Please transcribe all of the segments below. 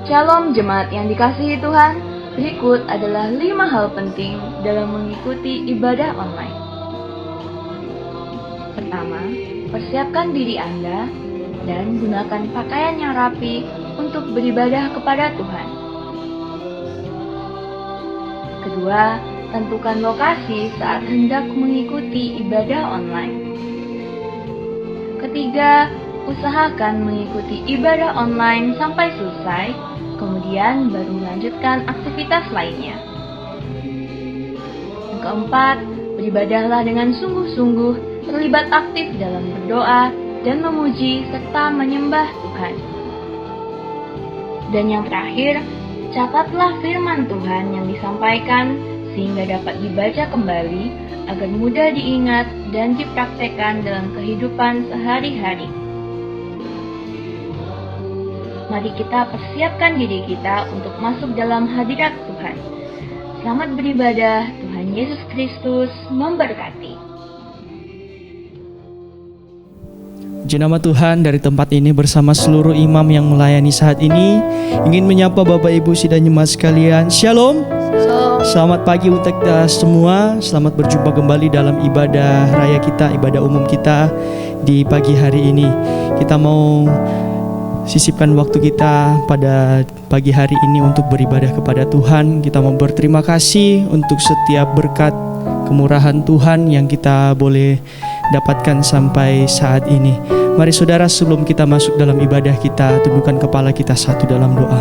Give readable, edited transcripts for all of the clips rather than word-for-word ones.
Shalom jemaat yang dikasihi Tuhan, berikut adalah 5 hal penting dalam mengikuti ibadah online. Pertama, persiapkan diri Anda dan gunakan pakaian yang rapi untuk beribadah kepada Tuhan. Kedua, tentukan lokasi saat hendak mengikuti ibadah online. Ketiga, usahakan mengikuti ibadah online sampai selesai, kemudian baru melanjutkan aktivitas lainnya. Yang keempat, beribadahlah dengan sungguh-sungguh, terlibat aktif dalam berdoa dan memuji serta menyembah Tuhan. Dan yang terakhir, catatlah firman Tuhan yang disampaikan sehingga dapat dibaca kembali agar mudah diingat dan dipraktekkan dalam kehidupan sehari-hari. Mari kita persiapkan diri kita untuk masuk dalam hadirat Tuhan. Selamat beribadah, Tuhan Yesus Kristus memberkati. Puji nama Tuhan, dari tempat ini bersama seluruh imam yang melayani saat ini ingin menyapa Bapak Ibu Sidang Jemaat sekalian. Shalom. Selamat pagi untuk kita semua. Selamat berjumpa kembali dalam ibadah raya kita, ibadah umum kita di pagi hari ini. Kita mau sisipkan waktu kita pada pagi hari ini untuk beribadah kepada Tuhan. Kita mau berterima kasih untuk setiap berkat kemurahan Tuhan yang kita boleh dapatkan sampai saat ini. Mari saudara, sebelum kita masuk dalam ibadah kita, tundukkan kepala kita satu dalam doa.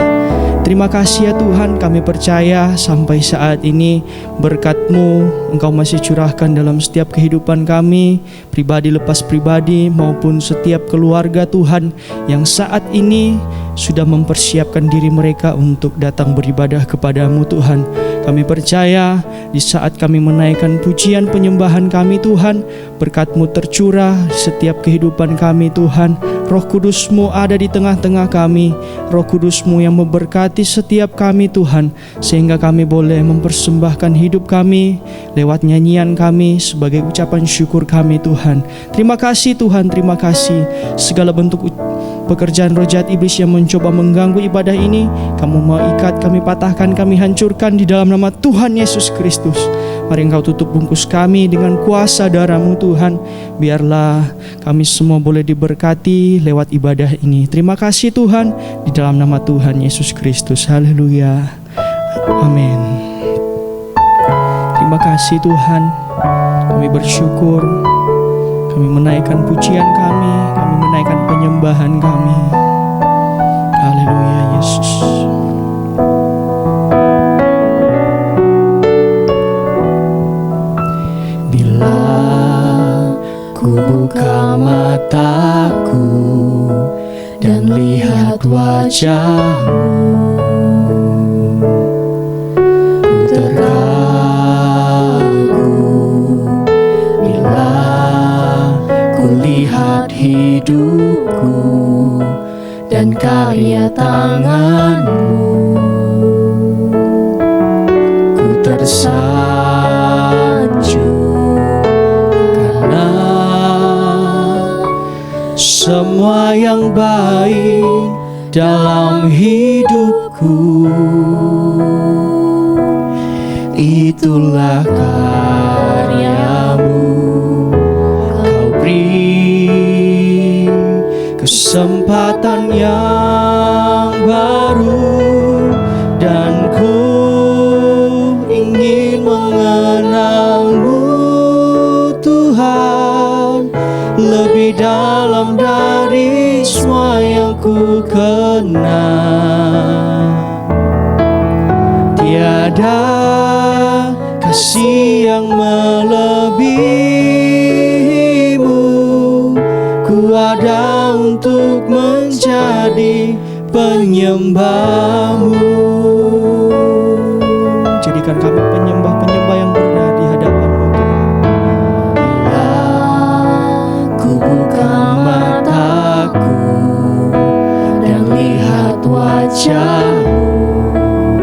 Terima kasih ya Tuhan, kami percaya sampai saat ini berkat-Mu Engkau masih curahkan dalam setiap kehidupan kami, pribadi lepas pribadi maupun setiap keluarga Tuhan yang saat ini sudah mempersiapkan diri mereka untuk datang beribadah kepadamu Tuhan. Kami percaya di saat kami menaikkan pujian penyembahan kami Tuhan, berkat-Mu tercurah setiap kehidupan kami Tuhan. Roh Kudus-Mu ada di tengah-tengah kami, Roh Kudus-Mu yang memberkati setiap kami Tuhan, sehingga kami boleh mempersembahkan hidup kami lewat nyanyian kami sebagai ucapan syukur kami Tuhan. Terima kasih Tuhan, terima kasih. Segala bentuk pekerjaan roh jahat iblis yang mencoba mengganggu ibadah ini, Kamu mau ikat, kami patahkan, kami hancurkan di dalam nama Tuhan Yesus Kristus. Mari Engkau tutup bungkus kami dengan kuasa darah-Mu Tuhan. Biarlah kami semua boleh diberkati lewat ibadah ini. Terima kasih Tuhan, di dalam nama Tuhan Yesus Kristus. Haleluya. Amin. Terima kasih Tuhan. Kami bersyukur. Kami menaikkan pujian kami menaikkan penyembahan kami. Haleluya Yesus. Ku buka mataku dan lihat wajah-Mu, ku terkagum bila ku lihat hidupku dan karya tangan-Mu. Ku tersanjung semua yang baik dalam hidupku, itulah karya-Mu. Kau beri kesempatan yang baru, dan ku ingin mengenal-Mu Tuhan lebih dalam dari semua yang ku kenal. Tiada kasih yang melebihi-Mu. Ku ada untuk menjadi penyembah-Mu. Jadikan kami penyembah-penyembah yang benar di hadapan-Mu Tuhan. Ku buka mataku dan lihat wajah-Mu,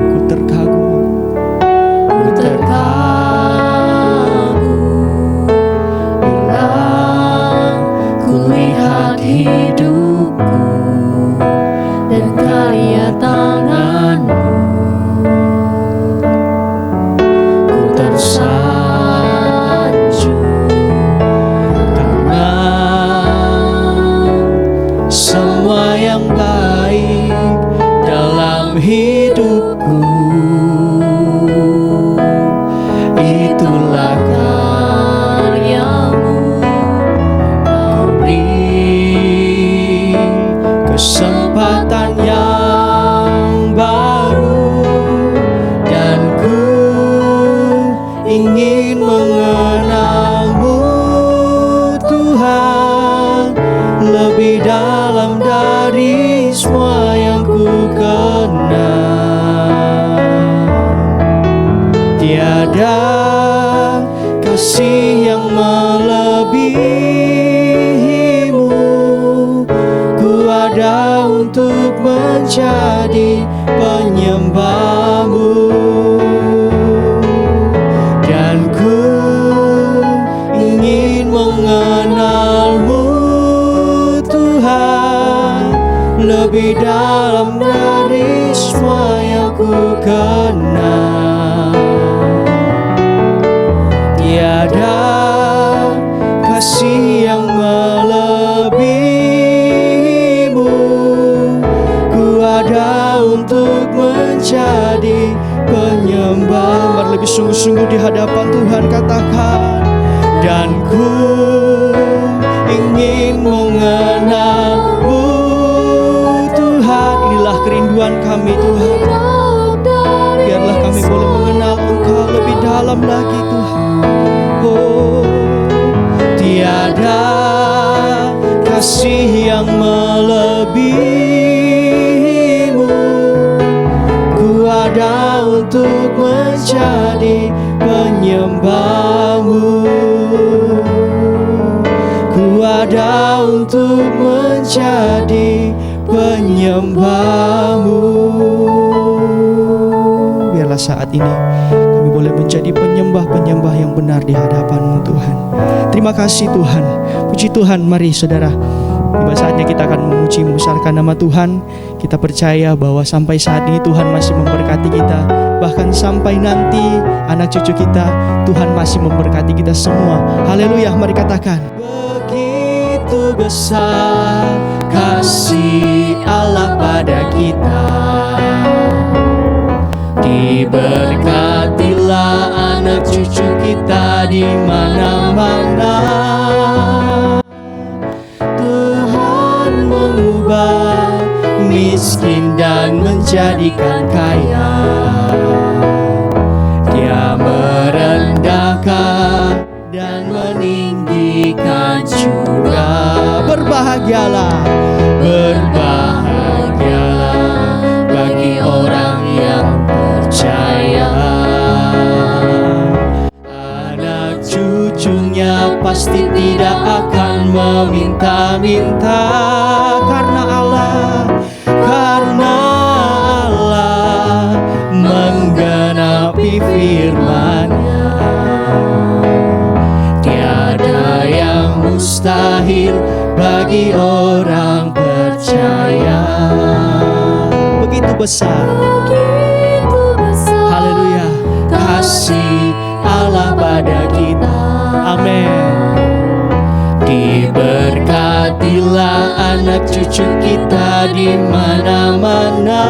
Ku terkagum bila ku lihat hidupku dan karya tangan dalam dari semua yang ku kenal. Tiada kasih yang melebihimu, ku ada untuk menjadi penyembahmu. Dan ku ingin mengenalmu Tuhan, lebih dalam dari semua yang ku kenal. Tiada kasih yang melebihimu, ku ada untuk menjadi penyembah. Mari lebih sungguh-sungguh di hadapan Tuhan katakan, dan ku ingin mengenalmu Tuhan. Inilah kerinduan kami Tuhan. Biarlah kami boleh mengenal Engkau lebih dalam lagi Tuhan. Oh, tiada kasih yang melebihimu, ku ada untuk menjadi penyembahmu. Ku ada untuk menjadi penyembahmu. Biarlah saat ini kami boleh menjadi penyembah-penyembah yang benar di hadapan-Mu Tuhan. Terima kasih Tuhan. Puji Tuhan. Mari saudara, tiba saatnya kita akan memuji membesarkan nama Tuhan. Kita percaya bahwa sampai saat ini Tuhan masih memberkati kita. Bahkan sampai nanti anak cucu kita, Tuhan masih memberkati kita semua. Haleluya, mari katakan. Begitu besar kasih Allah pada kita, diberkatilah anak cucu kita di mana-mana. Tuhan mengubah miskin dan menjadikan kaya. Dia merendahkan dan meninggikan juga. Berbahagialah, berbahagialah bagi orang yang percaya. Anak cucunya pasti tidak akan meminta-minta, karena Allah menggenapi firman-Nya. Tiada yang mustahil bagi orang percaya. Begitu besar, haleluya, kasih Allah pada kita. Amin. Diberkatilah anak cucu kita di mana-mana.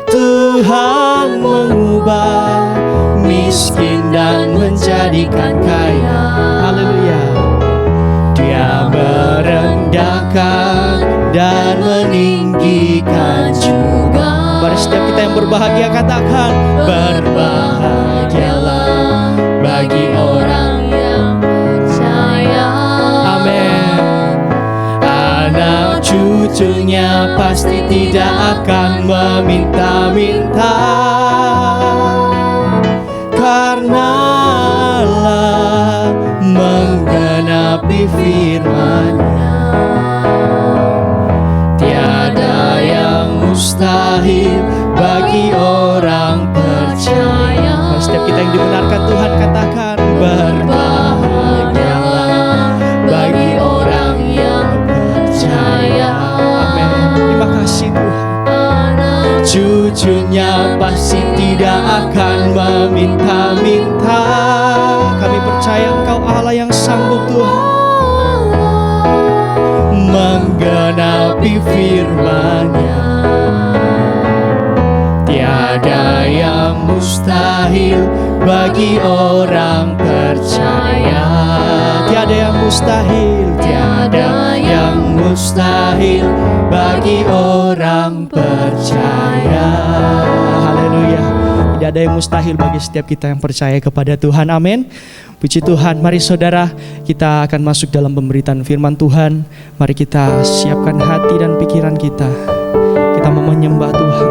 Tuhan mengubah miskin dan menjadikan kaya. Haleluya. Dia merendahkan dan meninggikan juga. Mari setiap kita yang berbahagia katakan, berbahagialah bagi orang yang percaya. Amin. Anak cucunya pasti tidak akan meminta-minta, karena Allah menggenapi firman-Nya. Tiada yang mustahil bagi orang percaya. Setiap kita yang dibenarkan Tuhan katakan, berbahagialah bagi orang yang percaya. Amin. Terima kasih Tuhan. Cucunya pasti tidak akan meminta-minta. Kami percaya Engkau Allah yang sanggup Tuhan menggenapi firman-Nya. Tiada yang mustahil bagi orang percaya. Tiada yang mustahil, tiada yang mustahil bagi orang percaya. Haleluya. Tidak Tidak ada yang mustahil bagi setiap kita yang percaya kepada Tuhan. Amin. Puji Tuhan. Mari saudara, kita akan masuk dalam pemberitaan firman Tuhan. Mari kita siapkan hati dan pikiran kita. Kita mau menyembah Tuhan.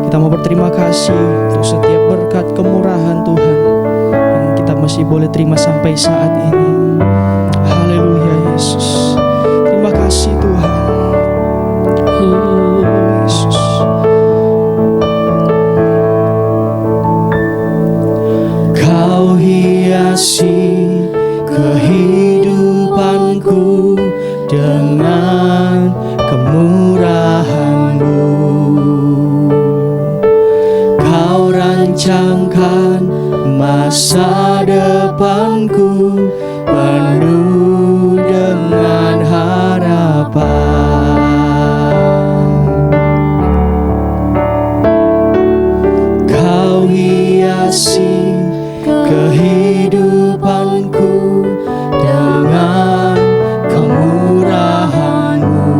Kita mau berterima kasih untuk setiap berkat kemurahan Tuhan yang kita masih boleh terima sampai saat ini. Haleluya Yesus. Terima kasih Tuhan. Oh Yesus. Kau hiasi kehidupanku dengan kemurahan-Mu. Kau rancangkan masa depanku penuh dengan harapan. Kau hiasi kehidupanku dengan kemurahan-Mu.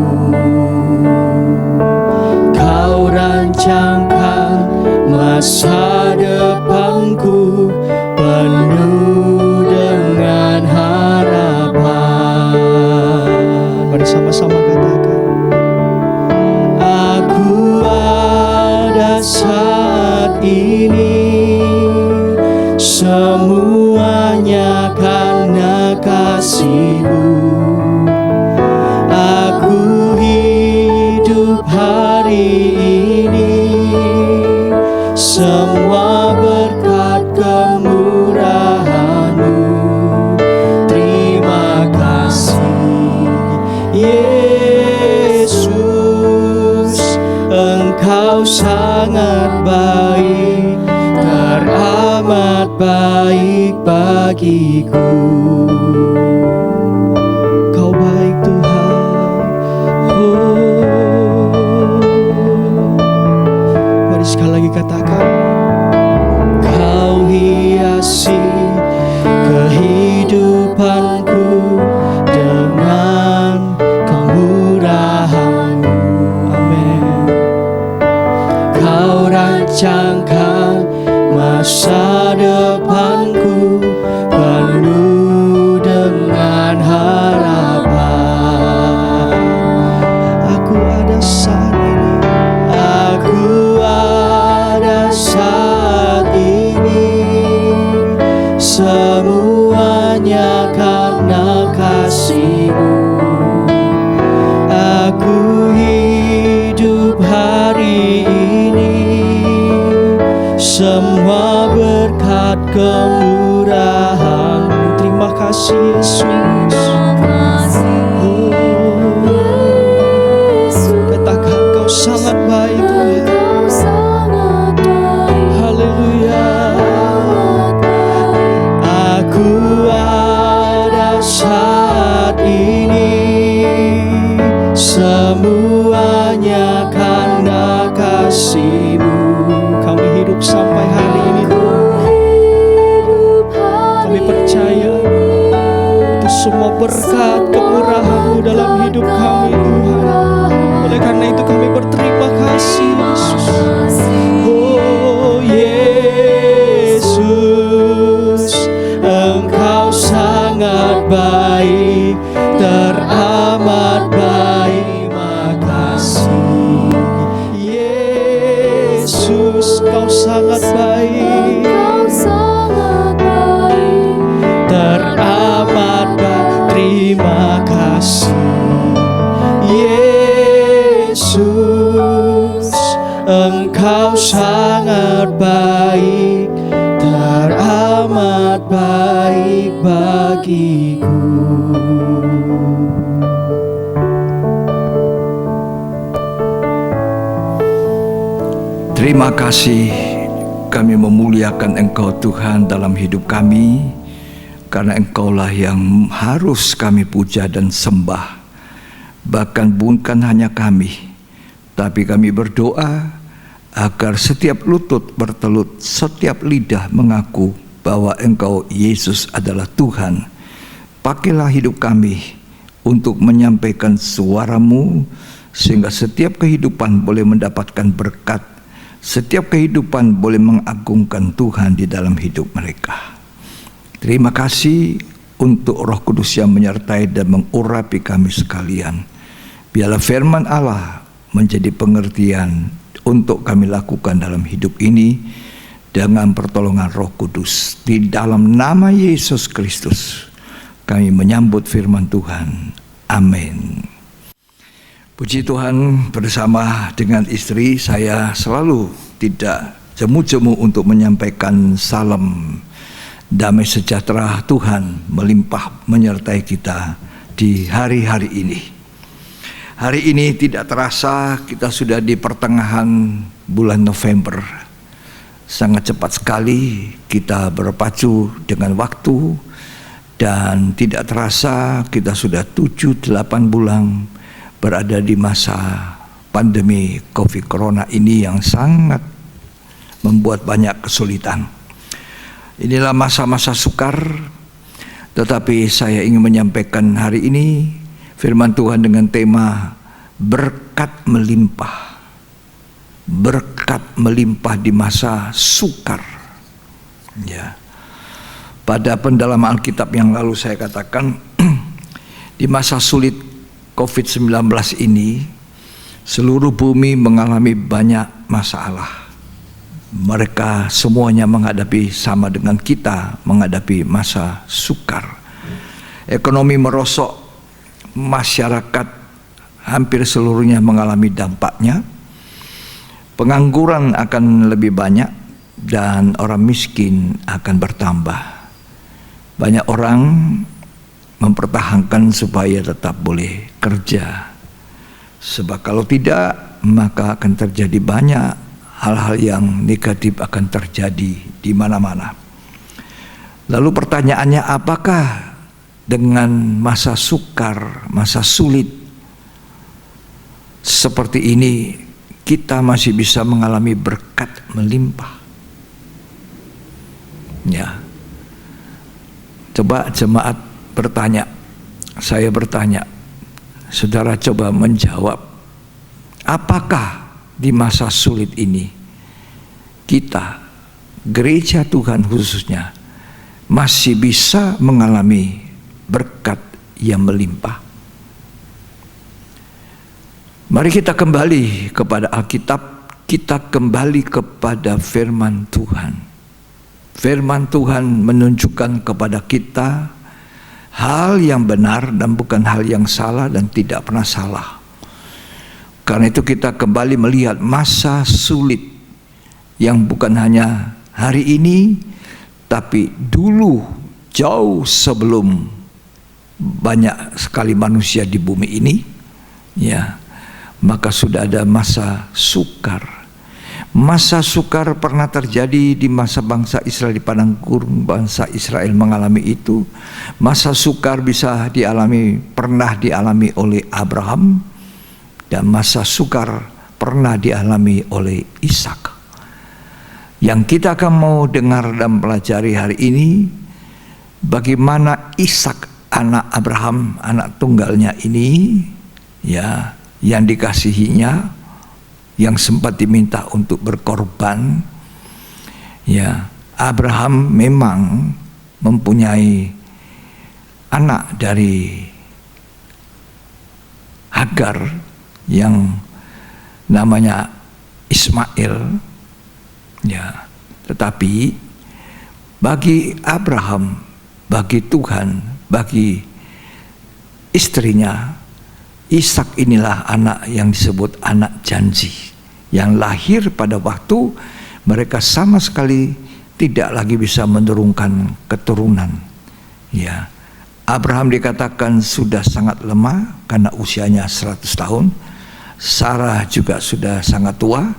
Kau rancangkan masa depanku penuh dengan harapan. Mari sama-sama katakan. Aku ada saat ini, semuanya karena kasih-Mu. Aku hidup hari ini, semua berkat kemurahan-Mu. Terima kasih Yesus, Engkau sangat baik, teramat baik bagiku. Kau baik Tuhan. Mari sekali lagi katakan. Kau hiasi kehidupanku dengan kemurahan-Mu. Amin. Kau rancangkan masa depanku penuh dengan harapan. Aku ada saat ini, aku ada saat ini, semuanya karena kasih-Mu. Aku hidup hari ini, semua berkat kemurahan-Mu. Terima kasih Yesus. Katakan Kau sangat baik Tuhan. Haleluya. Aku ada saat ini, semuanya karena kasih-Mu. Kami hidup sampai hari ini Tuhan. Kami percaya itu semua berkat kemurahan-Mu dalam hidup kami Tuhan. Oleh karena itu kami berterima kasih Yesus. Oh Yesus, Engkau sangat baik, teramat baik. Makasih Yesus, Kau sangat baik, teramat baik. Terima kasih Yesus, Engkau sangat baik, teramat baik bagiku. Terima kasih, kami memuliakan Engkau Tuhan dalam hidup kami, karena Engkaulah yang harus kami puja dan sembah. Bahkan bukan hanya kami, tapi kami berdoa agar setiap lutut bertelut, setiap lidah mengaku bahwa Engkau Yesus adalah Tuhan. Pakailah hidup kami untuk menyampaikan suara-Mu, sehingga setiap kehidupan boleh mendapatkan berkat, setiap kehidupan boleh mengagungkan Tuhan di dalam hidup mereka. Terima kasih untuk Roh Kudus yang menyertai dan mengurapi kami sekalian. Biarlah firman Allah menjadi pengertian untuk kami lakukan dalam hidup ini dengan pertolongan Roh Kudus. Di dalam nama Yesus Kristus kami menyambut firman Tuhan. Amin. Puji Tuhan, bersama dengan istri saya selalu tidak jemu-jemu untuk menyampaikan salam damai sejahtera Tuhan melimpah menyertai kita di hari-hari ini. Hari ini tidak terasa kita sudah di pertengahan bulan November. Sangat cepat sekali kita berpacu dengan waktu, dan tidak terasa kita sudah 7-8 bulan berada di masa pandemi COVID Corona ini yang sangat membuat banyak kesulitan. Inilah masa-masa sukar, tetapi saya ingin menyampaikan hari ini firman Tuhan dengan tema berkat melimpah. Berkat melimpah di masa sukar. Ya. Pada pendalaman Alkitab yang lalu saya katakan di masa sulit COVID-19 ini, seluruh bumi mengalami banyak masalah. Mereka semuanya menghadapi, sama dengan kita, menghadapi masa sukar. Ekonomi merosot, masyarakat hampir seluruhnya mengalami dampaknya. Pengangguran akan lebih banyak dan orang miskin akan bertambah. Banyak orang mempertahankan supaya tetap boleh kerja, sebab kalau tidak maka akan terjadi banyak hal-hal yang negatif akan terjadi di mana-mana. Lalu pertanyaannya, apakah dengan masa sukar, masa sulit seperti ini kita masih bisa mengalami berkat melimpah? Ya, coba jemaat bertanya, saya bertanya, saudara coba menjawab, apakah di masa sulit ini kita, gereja Tuhan khususnya, masih bisa mengalami berkat yang melimpah? Mari kita kembali kepada Alkitab, kita kembali kepada firman Tuhan. Firman Tuhan menunjukkan kepada kita hal yang benar dan bukan hal yang salah dan tidak pernah salah. Karena itu kita kembali melihat masa sulit yang bukan hanya hari ini, tapi dulu jauh sebelum banyak sekali manusia di bumi ini, ya, maka sudah ada masa sukar. Masa sukar pernah terjadi di masa bangsa Israel di padang gurun. Bangsa Israel mengalami itu. Masa sukar bisa pernah dialami oleh Abraham, dan masa sukar pernah dialami oleh Ishak. Yang kita akan mau dengar dan pelajari hari ini, bagaimana Ishak, anak Abraham, anak tunggalnya ini, ya, yang dikasihinya, yang sempat diminta untuk berkorban. Ya, Abraham memang mempunyai anak dari Hagar yang namanya Ismail. Ya, tetapi bagi Abraham, bagi Tuhan, bagi istrinya, Ishak inilah anak yang disebut anak janji, yang lahir pada waktu mereka sama sekali tidak lagi bisa menurunkan keturunan. Ya, Abraham dikatakan sudah sangat lemah karena usianya 100 tahun. Sarah juga sudah sangat tua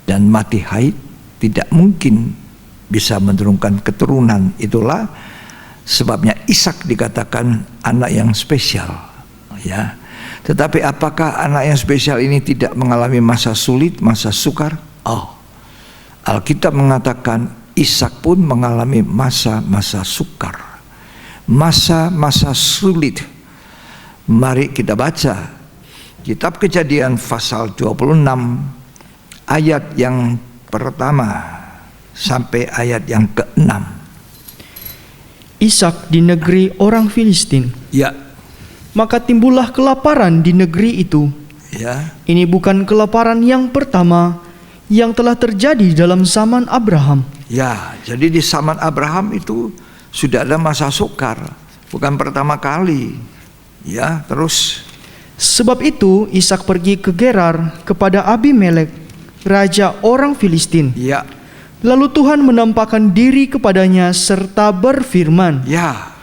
dan mati haid, tidak mungkin bisa menurunkan keturunan. Itulah sebabnya Ishak dikatakan anak yang spesial. Ya. Tetapi apakah anak yang spesial ini tidak mengalami masa sulit, masa sukar? Oh, Alkitab mengatakan Ishak pun mengalami masa-masa sukar, masa-masa sulit. Mari kita baca Kitab Kejadian pasal 26 ayat yang pertama sampai ayat yang ke-6. Ishak di negeri orang Filistin. Ya, Maka timbullah kelaparan di negeri itu. ya, Ini bukan kelaparan yang pertama yang telah terjadi dalam zaman Abraham. ya. Jadi di zaman Abraham itu sudah ada masa sukar, bukan pertama kali. Ya, terus. Sebab itu Ishak pergi ke Gerar kepada Abimelek, raja orang Filistin. Ya, Lalu Tuhan menampakkan diri kepadanya serta berfirman, ya,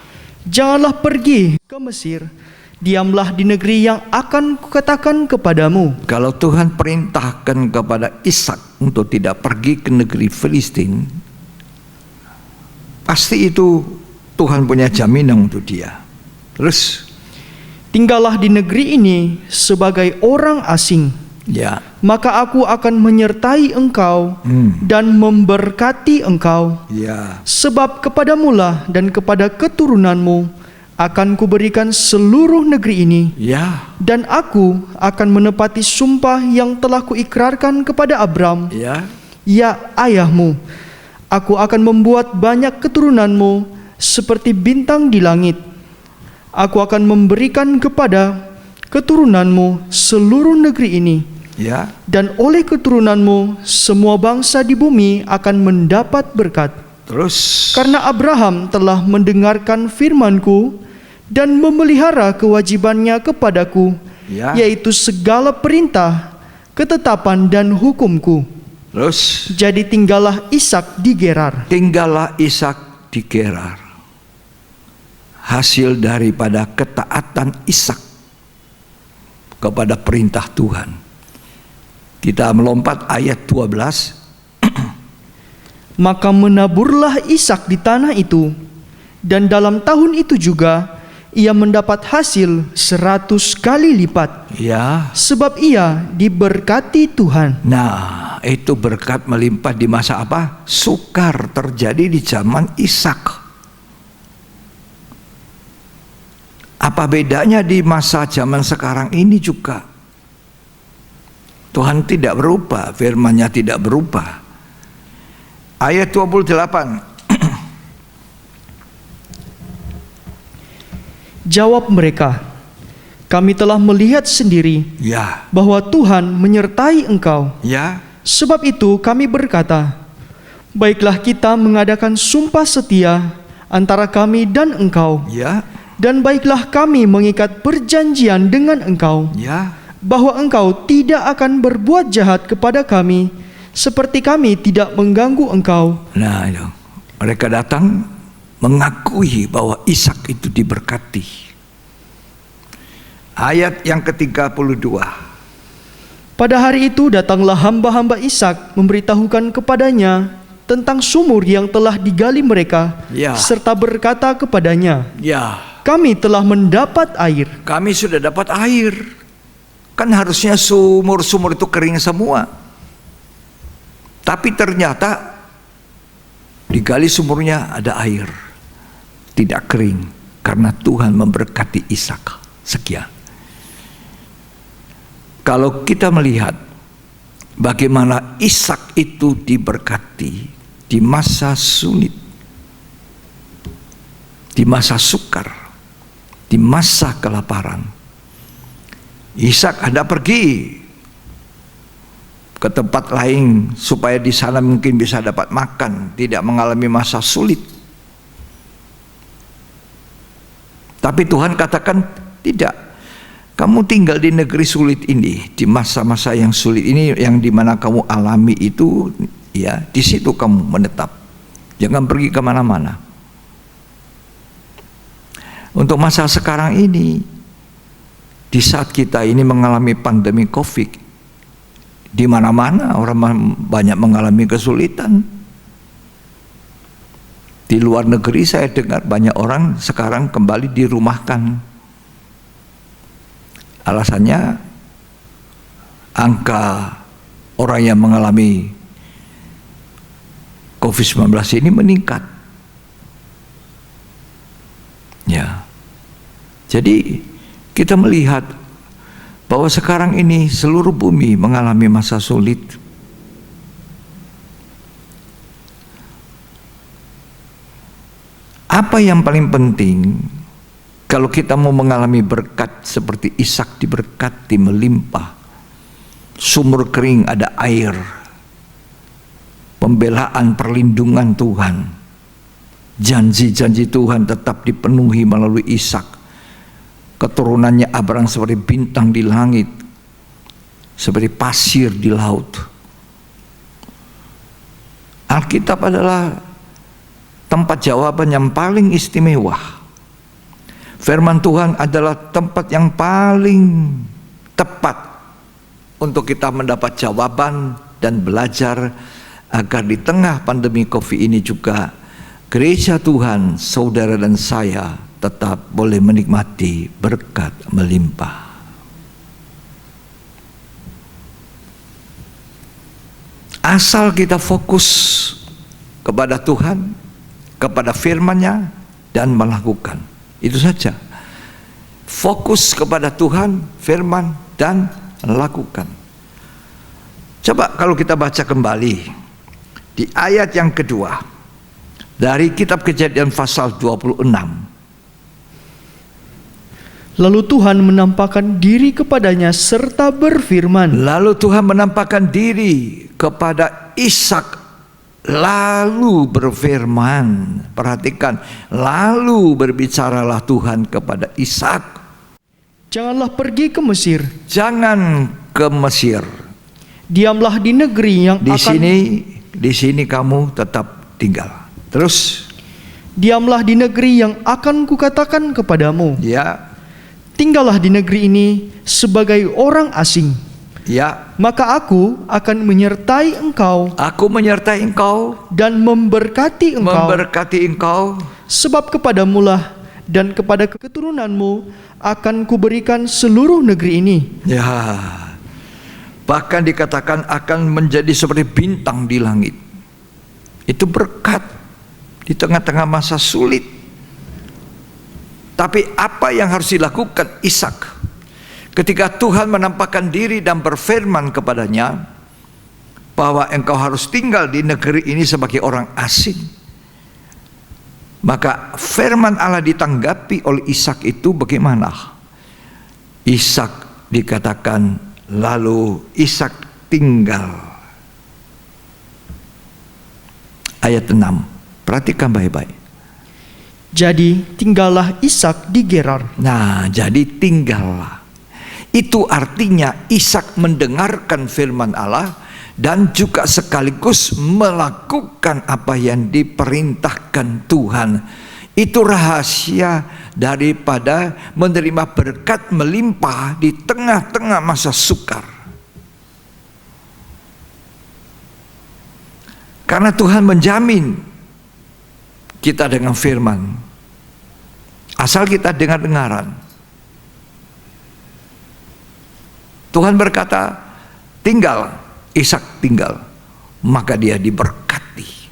"Janganlah pergi ke Mesir, diamlah di negeri yang akan kukatakan kepadamu." kalau Tuhan perintahkan kepada Ishak untuk tidak pergi ke negeri Filistin, pasti itu Tuhan punya jaminan untuk dia. Terus, "Tinggallah di negeri ini sebagai orang asing, ya, maka aku akan menyertai engkau dan memberkati engkau. ya, Sebab kepadamulah dan kepada keturunanmu akan kuberikan seluruh negeri ini, ya, dan aku akan menepati sumpah yang telah kuikrarkan kepada Abram, ya, ya ayahmu. Aku akan membuat banyak keturunanmu seperti bintang di langit. Aku akan memberikan kepada keturunanmu seluruh negeri ini, ya, dan oleh keturunanmu semua bangsa di bumi akan mendapat berkat. terus, Karena Abraham telah mendengarkan firman-Ku dan memelihara kewajibannya kepadaku, ya, yaitu segala perintah, ketetapan dan hukum-Ku. terus. Jadi tinggallah Ishak di Gerar." Tinggallah Ishak di Gerar. Hasil daripada ketaatan Ishak kepada perintah Tuhan. Kita melompat ayat 12. Maka menaburlah Ishak di tanah itu, dan dalam tahun itu juga ia mendapat hasil 100 kali lipat, Ya, sebab ia diberkati Tuhan. nah itu berkat melimpah di masa apa? Sukar terjadi di zaman Ishak. Apa bedanya di masa zaman sekarang ini juga? Tuhan tidak berubah, firman-Nya tidak berubah. Ayat 28. Jawab mereka, "Kami telah melihat sendiri Ya, bahwa Tuhan menyertai engkau. ya, Sebab itu kami berkata, baiklah kita mengadakan sumpah setia antara kami dan engkau. ya, Dan baiklah kami mengikat perjanjian dengan engkau, ya, bahwa engkau tidak akan berbuat jahat kepada kami, seperti kami tidak mengganggu engkau." Nah, itu. Mereka datang mengakui bahwa Ishak itu diberkati. Ayat yang ke-32. Pada hari itu datanglah hamba-hamba Ishak memberitahukan kepadanya tentang sumur yang telah digali mereka, Ya. serta berkata kepadanya, Ya, "Kami telah mendapat air." kami sudah dapat air. Kan harusnya sumur-sumur itu kering semua. Tapi ternyata digali sumurnya ada air. Tidak kering karena Tuhan memberkati Ishak. Sekian. Kalau kita melihat bagaimana Ishak itu diberkati di masa sulit, di masa sukar, di masa kelaparan. Ishak hendak pergi ke tempat lain supaya di sana mungkin bisa dapat makan, tidak mengalami masa sulit. Tapi Tuhan katakan tidak. Kamu tinggal di negeri sulit ini, di masa-masa yang sulit ini, yang dimana kamu alami itu, ya di situ kamu menetap. Jangan pergi kemana-mana. Untuk masa sekarang ini, di saat kita ini mengalami pandemi COVID, di mana-mana orang banyak mengalami kesulitan. Di luar negeri saya dengar banyak orang sekarang kembali dirumahkan. Alasannya angka orang yang mengalami COVID-19 ini meningkat. Ya. Jadi kita melihat bahwa sekarang ini seluruh bumi mengalami masa sulit. Apa yang paling penting kalau kita mau mengalami berkat seperti Ishak diberkati melimpah, sumur kering ada air, pembelaan perlindungan Tuhan, janji-janji Tuhan tetap dipenuhi melalui Ishak, keturunannya Abraham seperti bintang di langit, seperti pasir di laut. Alkitab adalah tempat jawaban yang paling istimewa. Firman Tuhan adalah tempat yang paling tepat untuk kita mendapat jawaban dan belajar agar di tengah pandemi COVID ini juga gereja Tuhan, saudara dan saya tetap boleh menikmati berkat melimpah. Asal kita fokus kepada Tuhan, kepada firman-Nya dan melakukan. Itu saja. Fokus kepada Tuhan, firman, dan lakukan. Coba kalau kita baca kembali di ayat yang kedua dari kitab Kejadian pasal 26. Lalu Tuhan menampakkan diri kepadanya serta berfirman. Lalu Tuhan menampakkan diri kepada Ishak lalu berfirman. Perhatikan, lalu berbicaralah Tuhan kepada Ishak. Janganlah pergi ke Mesir. Jangan ke Mesir. Diamlah di negeri yang di sini kamu tetap tinggal. Terus, diamlah di negeri yang akan kukatakan kepadamu. ya, Tinggallah di negeri ini sebagai orang asing. ya, Maka aku akan menyertai engkau aku menyertai engkau, dan memberkati engkau. Sebab kepadamulah dan kepada keturunanmu akan kuberikan seluruh negeri ini. ya. Bahkan dikatakan akan menjadi seperti bintang di langit. Itu berkat di tengah-tengah masa sulit. Tapi apa yang harus dilakukan Ishak ketika Tuhan menampakkan diri dan berfirman kepadanya bahwa engkau harus tinggal di negeri ini sebagai orang asing? Maka firman Allah ditanggapi oleh Ishak itu bagaimana? Ishak dikatakan lalu Ishak tinggal. Ayat 6, perhatikan baik-baik. Jadi tinggallah Ishak di Gerar. Nah, jadi tinggallah. Itu artinya Ishak mendengarkan firman Allah dan juga sekaligus melakukan apa yang diperintahkan Tuhan. Itu rahasia daripada menerima berkat melimpah di tengah-tengah masa sukar. Karena Tuhan menjamin kita dengan firman, asal kita dengar-dengaran. Tuhan berkata, tinggal, Ishak tinggal, maka dia diberkati.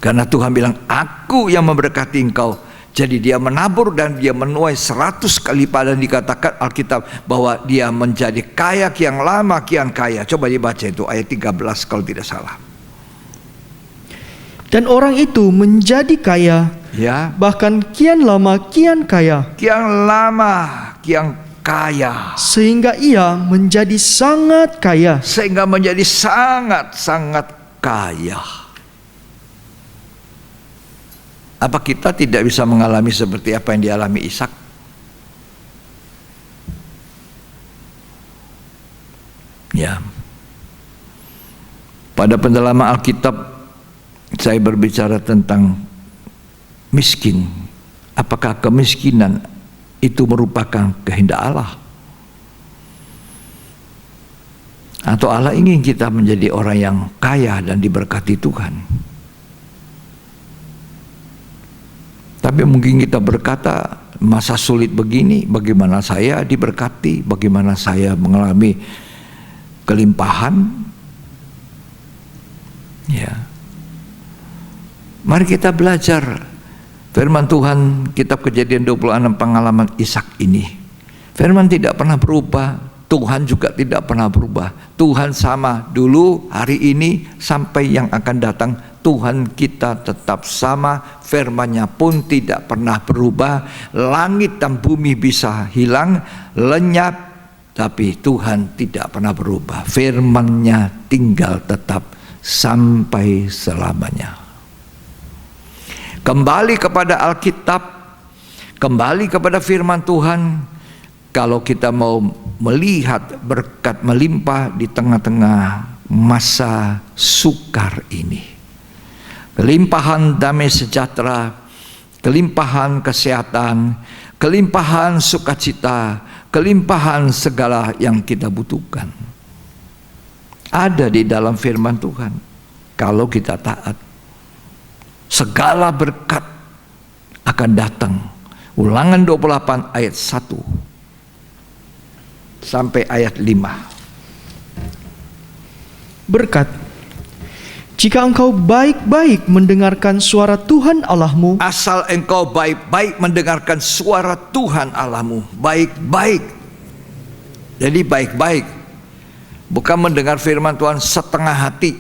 Karena Tuhan bilang, aku yang memberkati engkau. Jadi dia menabur dan dia menuai 100 kali lipat, dan dikatakan Alkitab bahwa dia menjadi kaya kian lama kian kaya. Coba dibaca itu ayat 13 kalau tidak salah. Dan orang itu menjadi kaya, Ya, bahkan kian lama kian kaya, kian lama kian kaya, sehingga ia menjadi sangat kaya. sehingga menjadi sangat-sangat kaya. Apa kita tidak bisa mengalami seperti apa yang dialami Ishak? Ya. Pada pendalaman Alkitab saya berbicara tentang miskin. Apakah kemiskinan itu merupakan kehendak Allah? Atau Allah ingin kita menjadi orang yang kaya dan diberkati Tuhan? Tapi mungkin kita berkata, masa sulit begini, bagaimana saya diberkati, bagaimana saya mengalami kelimpahan? Ya. Mari kita belajar firman Tuhan, kitab Kejadian 26, pengalaman Ishak ini. Firman tidak pernah berubah, Tuhan juga tidak pernah berubah. Tuhan sama dulu, hari ini, sampai yang akan datang, Tuhan kita tetap sama, firman-Nya pun tidak pernah berubah. Langit dan bumi bisa hilang, lenyap, tapi Tuhan tidak pernah berubah. Firman-Nya tinggal tetap sampai selamanya. Kembali kepada Alkitab, kembali kepada firman Tuhan. Kalau kita mau melihat berkat melimpah di tengah-tengah masa sukar ini, kelimpahan damai sejahtera, kelimpahan kesehatan, kelimpahan sukacita, kelimpahan segala yang kita butuhkan ada di dalam firman Tuhan. Kalau kita taat, segala berkat akan datang. Ulangan 28 ayat 1 sampai ayat 5. Berkat. Jika engkau baik-baik mendengarkan suara Tuhan Allahmu, Asal engkau baik-baik mendengarkan suara Tuhan Allahmu, baik-baik. Jadi baik-baik, bukan mendengar firman Tuhan setengah hati.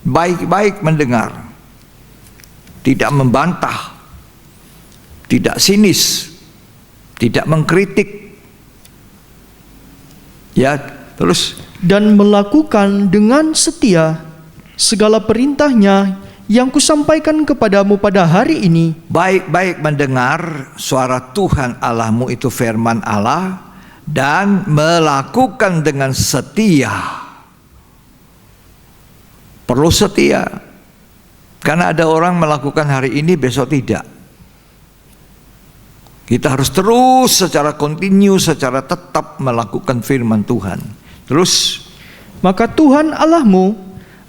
Baik-baik mendengar, tidak membantah, tidak sinis, tidak mengkritik. Ya, terus dan melakukan dengan setia segala perintahnya yang kusampaikan kepadamu pada hari ini. baik-baik mendengar suara Tuhan Allahmu, itu firman Allah, dan melakukan dengan setia. Perlu setia, karena ada orang melakukan hari ini besok tidak. Kita harus terus secara kontinu, secara tetap melakukan firman Tuhan. Terus, Maka Tuhan Allahmu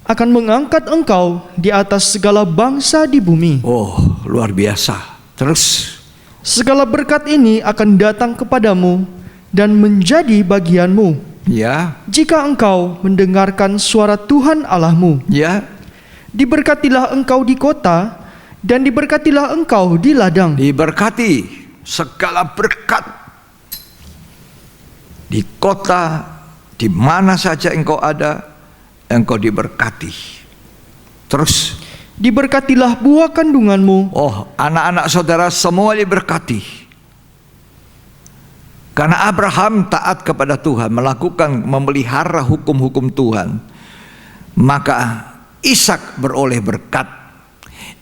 akan mengangkat engkau di atas segala bangsa di bumi. oh luar biasa. Terus, Segala berkat ini akan datang kepadamu dan menjadi bagianmu ya, jika engkau mendengarkan suara Tuhan Allahmu. ya, Diberkatilah engkau di kota dan diberkatilah engkau di ladang. diberkati segala berkat di kota, di mana saja engkau ada, engkau diberkati. Terus, Diberkatilah buah kandunganmu oh anak-anak saudara semua diberkati. Karena Abraham taat kepada Tuhan, melakukan, memelihara hukum-hukum Tuhan, maka Ishak beroleh berkat.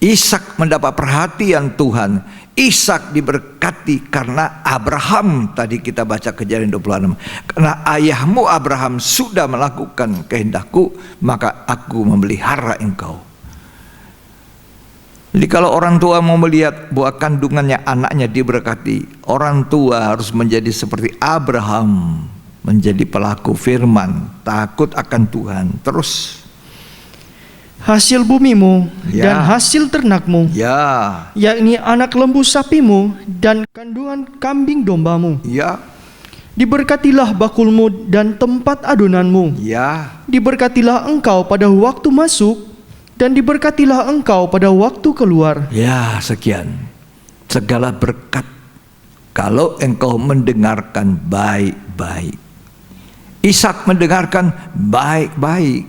Ishak mendapat perhatian Tuhan. Ishak diberkati karena Abraham, tadi kita baca Kejadian 26, karena ayahmu Abraham sudah melakukan kehendakku, maka aku memelihara engkau. Jadi kalau orang tua mau melihat buah kandungannya anaknya diberkati, orang tua harus menjadi seperti Abraham, menjadi pelaku firman, takut akan Tuhan. Terus, hasil bumimu Ya. dan hasil ternakmu, ya, yakni anak lembu sapimu dan kandungan kambing dombamu. ya, Diberkatilah bakulmu dan tempat adonanmu. ya, Diberkatilah engkau pada waktu masuk dan diberkatilah engkau pada waktu keluar. ya, sekian. Segala berkat kalau engkau mendengarkan baik-baik. Ishak mendengarkan baik-baik.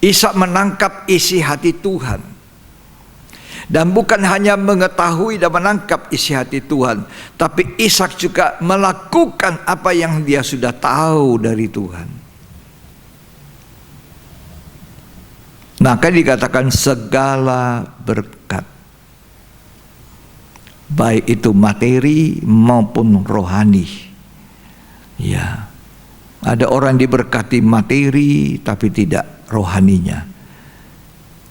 Ishak menangkap isi hati Tuhan. Dan bukan hanya mengetahui dan menangkap isi hati Tuhan, tapi Ishak juga melakukan apa yang dia sudah tahu dari Tuhan. Maka dikatakan segala berkat, baik itu materi maupun rohani. Ya, ada orang diberkati materi tapi tidak rohaninya.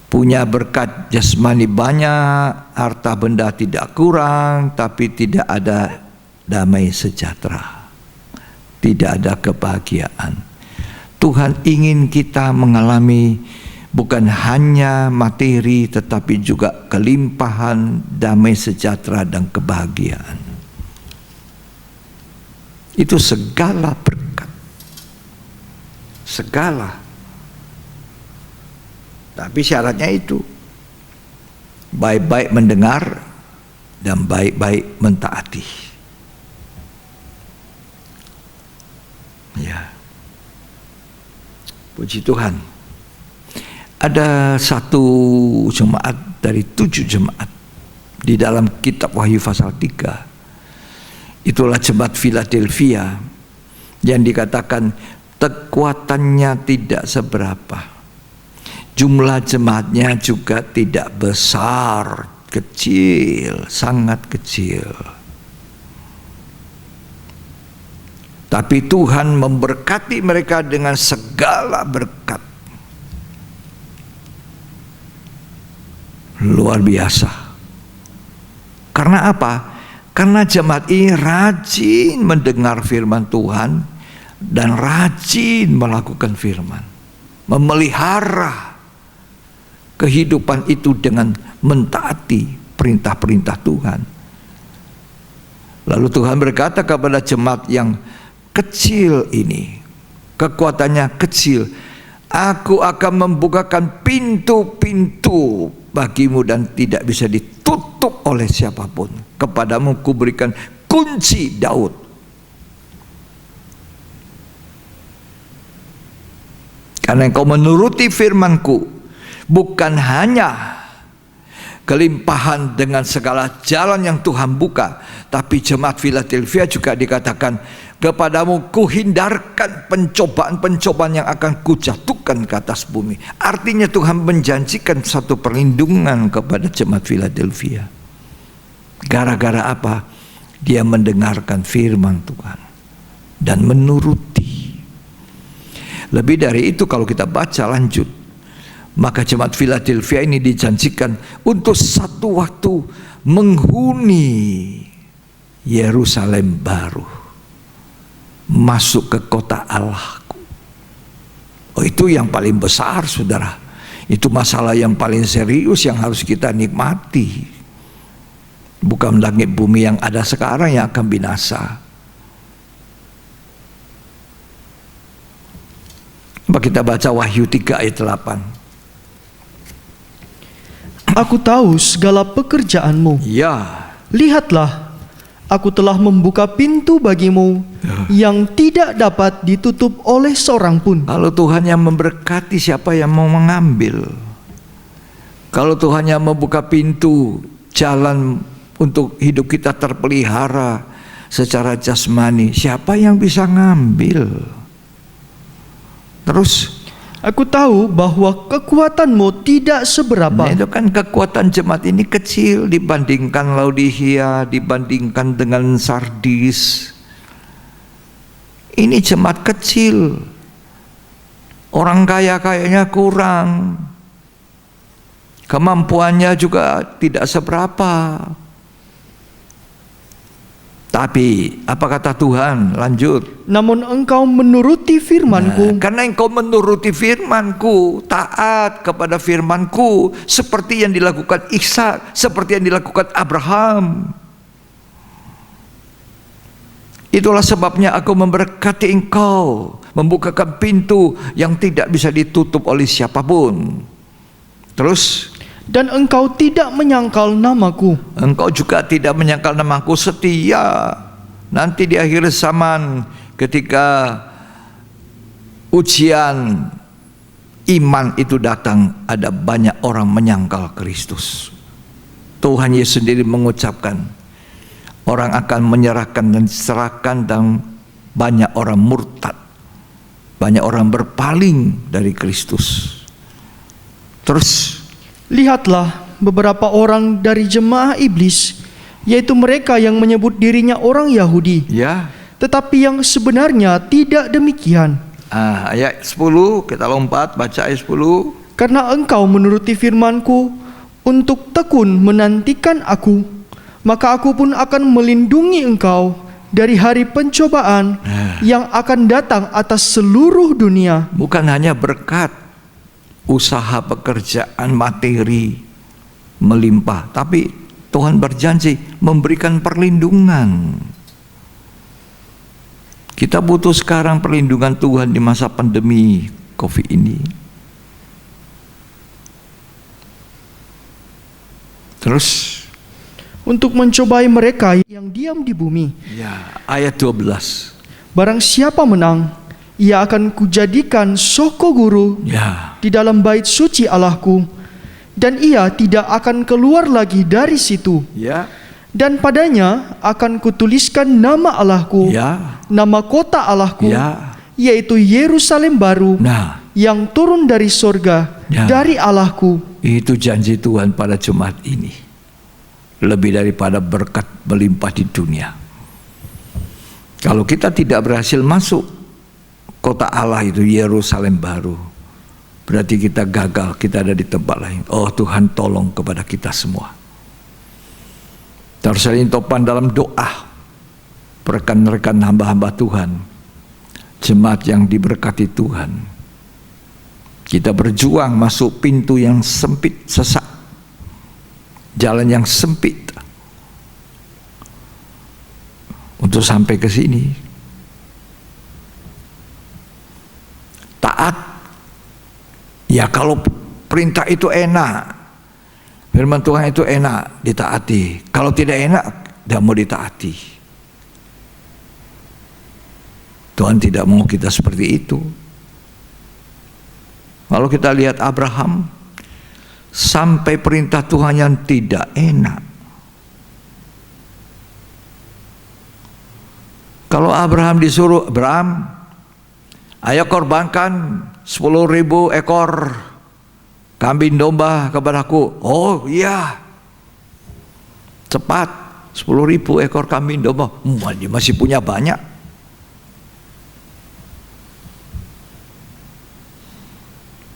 Punya berkat jasmani banyak, harta benda tidak kurang, tapi tidak ada damai sejahtera, tidak ada kebahagiaan. Tuhan ingin kita mengalami bukan hanya materi, tetapi juga kelimpahan, damai sejahtera dan kebahagiaan. Itu segala berkat, segala. Tapi syaratnya itu baik-baik mendengar dan baik-baik mentaati. Ya, puji Tuhan. Ada satu jemaat dari 7 jemaat di dalam kitab Wahyu pasal 3. Itulah jemaat Philadelphia yang dikatakan kekuatannya tidak seberapa. Jumlah jemaatnya juga tidak besar, kecil, sangat kecil. Tapi Tuhan memberkati mereka dengan segala berkat. Luar biasa. Karena apa? Karena jemaat ini rajin mendengar firman Tuhan dan rajin melakukan firman. Memelihara kehidupan itu dengan mentaati perintah-perintah Tuhan. Lalu Tuhan berkata kepada jemaat yang kecil ini, kekuatannya kecil, aku akan membukakan pintu-pintu bagimu dan tidak bisa ditutup oleh siapapun. Kepadamu kuberikan kunci Daud. Karena engkau menuruti firmanku, bukan hanya kelimpahan dengan segala jalan yang Tuhan buka, tapi jemaat Philadelphia juga dikatakan, kepadamu kuhindarkan pencobaan-pencobaan yang akan kujatuhkan ke atas bumi. Artinya Tuhan menjanjikan satu perlindungan kepada jemaat Philadelphia. Gara-gara apa? Dia mendengarkan firman Tuhan dan menuruti. Lebih dari itu kalau kita baca lanjut, maka jemaat Philadelphia ini dijanjikan untuk satu waktu menghuni Yerusalem baru, masuk ke kota Allahku. Oh, itu yang paling besar, saudara. Itu masalah yang paling serius yang harus kita nikmati. Bukan langit bumi yang ada sekarang yang akan binasa. Kita baca Wahyu 3 ayat 8. Aku tahu segala pekerjaanmu. Ya. Lihatlah, aku telah membuka pintu bagimu yang tidak dapat ditutup oleh seorang pun. Kalau Tuhan yang memberkati, siapa yang mau mengambil? Kalau Tuhan yang membuka pintu jalan untuk hidup kita terpelihara secara jasmani, siapa yang bisa ngambil? Terus, aku tahu bahwa kekuatanmu tidak seberapa. Nah, itu kan kekuatan jemaat ini kecil dibandingkan Laodikia, dibandingkan dengan Sardis. Ini jemaat kecil. Orang kaya-kayanya kurang. Kemampuannya juga tidak seberapa. Tapi apa kata Tuhan? Lanjut. Namun engkau menuruti firmanku. Karena engkau menuruti firmanku, taat kepada firmanku, seperti yang dilakukan Ishak, seperti yang dilakukan Abraham. Itulah sebabnya aku memberkati engkau, membukakan pintu yang tidak bisa ditutup oleh siapapun. Terus, dan engkau tidak menyangkal namaku. Engkau juga tidak menyangkal namaku, setia. Nanti di akhir zaman ketika ujian iman itu datang, ada banyak orang menyangkal Kristus. Tuhan Yesus sendiri mengucapkan, orang akan menyerahkan dan diserahkan, dan banyak orang murtad, banyak orang berpaling dari Kristus. Terus, lihatlah beberapa orang dari jemaah iblis, yaitu mereka yang menyebut dirinya orang Yahudi, ya, tetapi yang sebenarnya tidak demikian. Ayat 10, kita lompat baca ayat 10. Karena engkau menuruti firmanku untuk tekun menantikan aku, maka aku pun akan melindungi engkau dari hari pencobaan yang akan datang atas seluruh dunia. Bukan hanya berkat, usaha, pekerjaan, materi melimpah, tapi Tuhan berjanji memberikan perlindungan. Kita butuh sekarang perlindungan Tuhan di masa pandemi COVID ini. Terus, untuk mencobai mereka yang diam di bumi. Ya, ayat 12. Barang siapa menang, ia akan kujadikan soko guru Ya. di dalam bait suci Allahku, dan ia tidak akan keluar lagi dari situ. Ya. Dan padanya akan kutuliskan nama Allahku, Ya. nama kota Allahku, Ya. yaitu Yerusalem baru, Nah, yang turun dari sorga, Ya. dari Allahku. itu janji Tuhan pada Jumat ini. Lebih daripada berkat melimpah di dunia. Kalau kita tidak berhasil masuk kota Allah itu, Yerusalem baru, berarti kita gagal, kita ada di tempat lain. Oh, Tuhan tolong kepada kita semua. Terus saling topan dalam doa, rekan-rekan hamba-hamba Tuhan, jemaat yang diberkati Tuhan. Kita berjuang masuk pintu yang sempit, sesak, jalan yang sempit, untuk sampai ke sini. Taat, ya kalau perintah itu enak, firman Tuhan itu enak ditaati. Kalau tidak enak, tidak mau ditaati. Tuhan tidak mau kita seperti itu. Kalau kita lihat Abraham, sampai perintah Tuhan yang tidak enak. Kalau Abraham disuruh, Abraham, ayo korbankan 10.000 ekor kambing domba kepadaku. Oh iya, cepat, 10.000 ekor kambing domba. Dia masih punya banyak.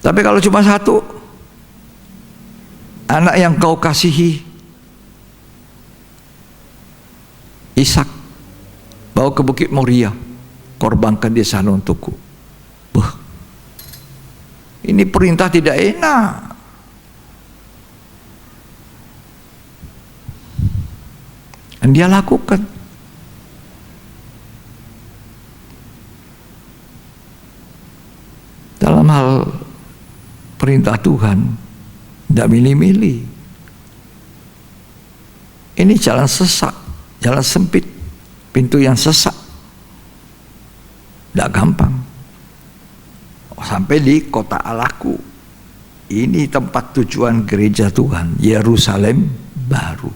Tapi kalau cuma satu, anak yang kau kasihi, Ishak, bawa ke Bukit Moria, korbankan di sana untukku. Ini perintah tidak enak. Dan dia lakukan. Dalam hal perintah Tuhan, tidak milih-milih. Ini jalan sesak, jalan sempit, pintu yang sesak, tidak gampang. Sampai di kota Allahku, ini tempat tujuan gereja Tuhan, Yerusalem baru.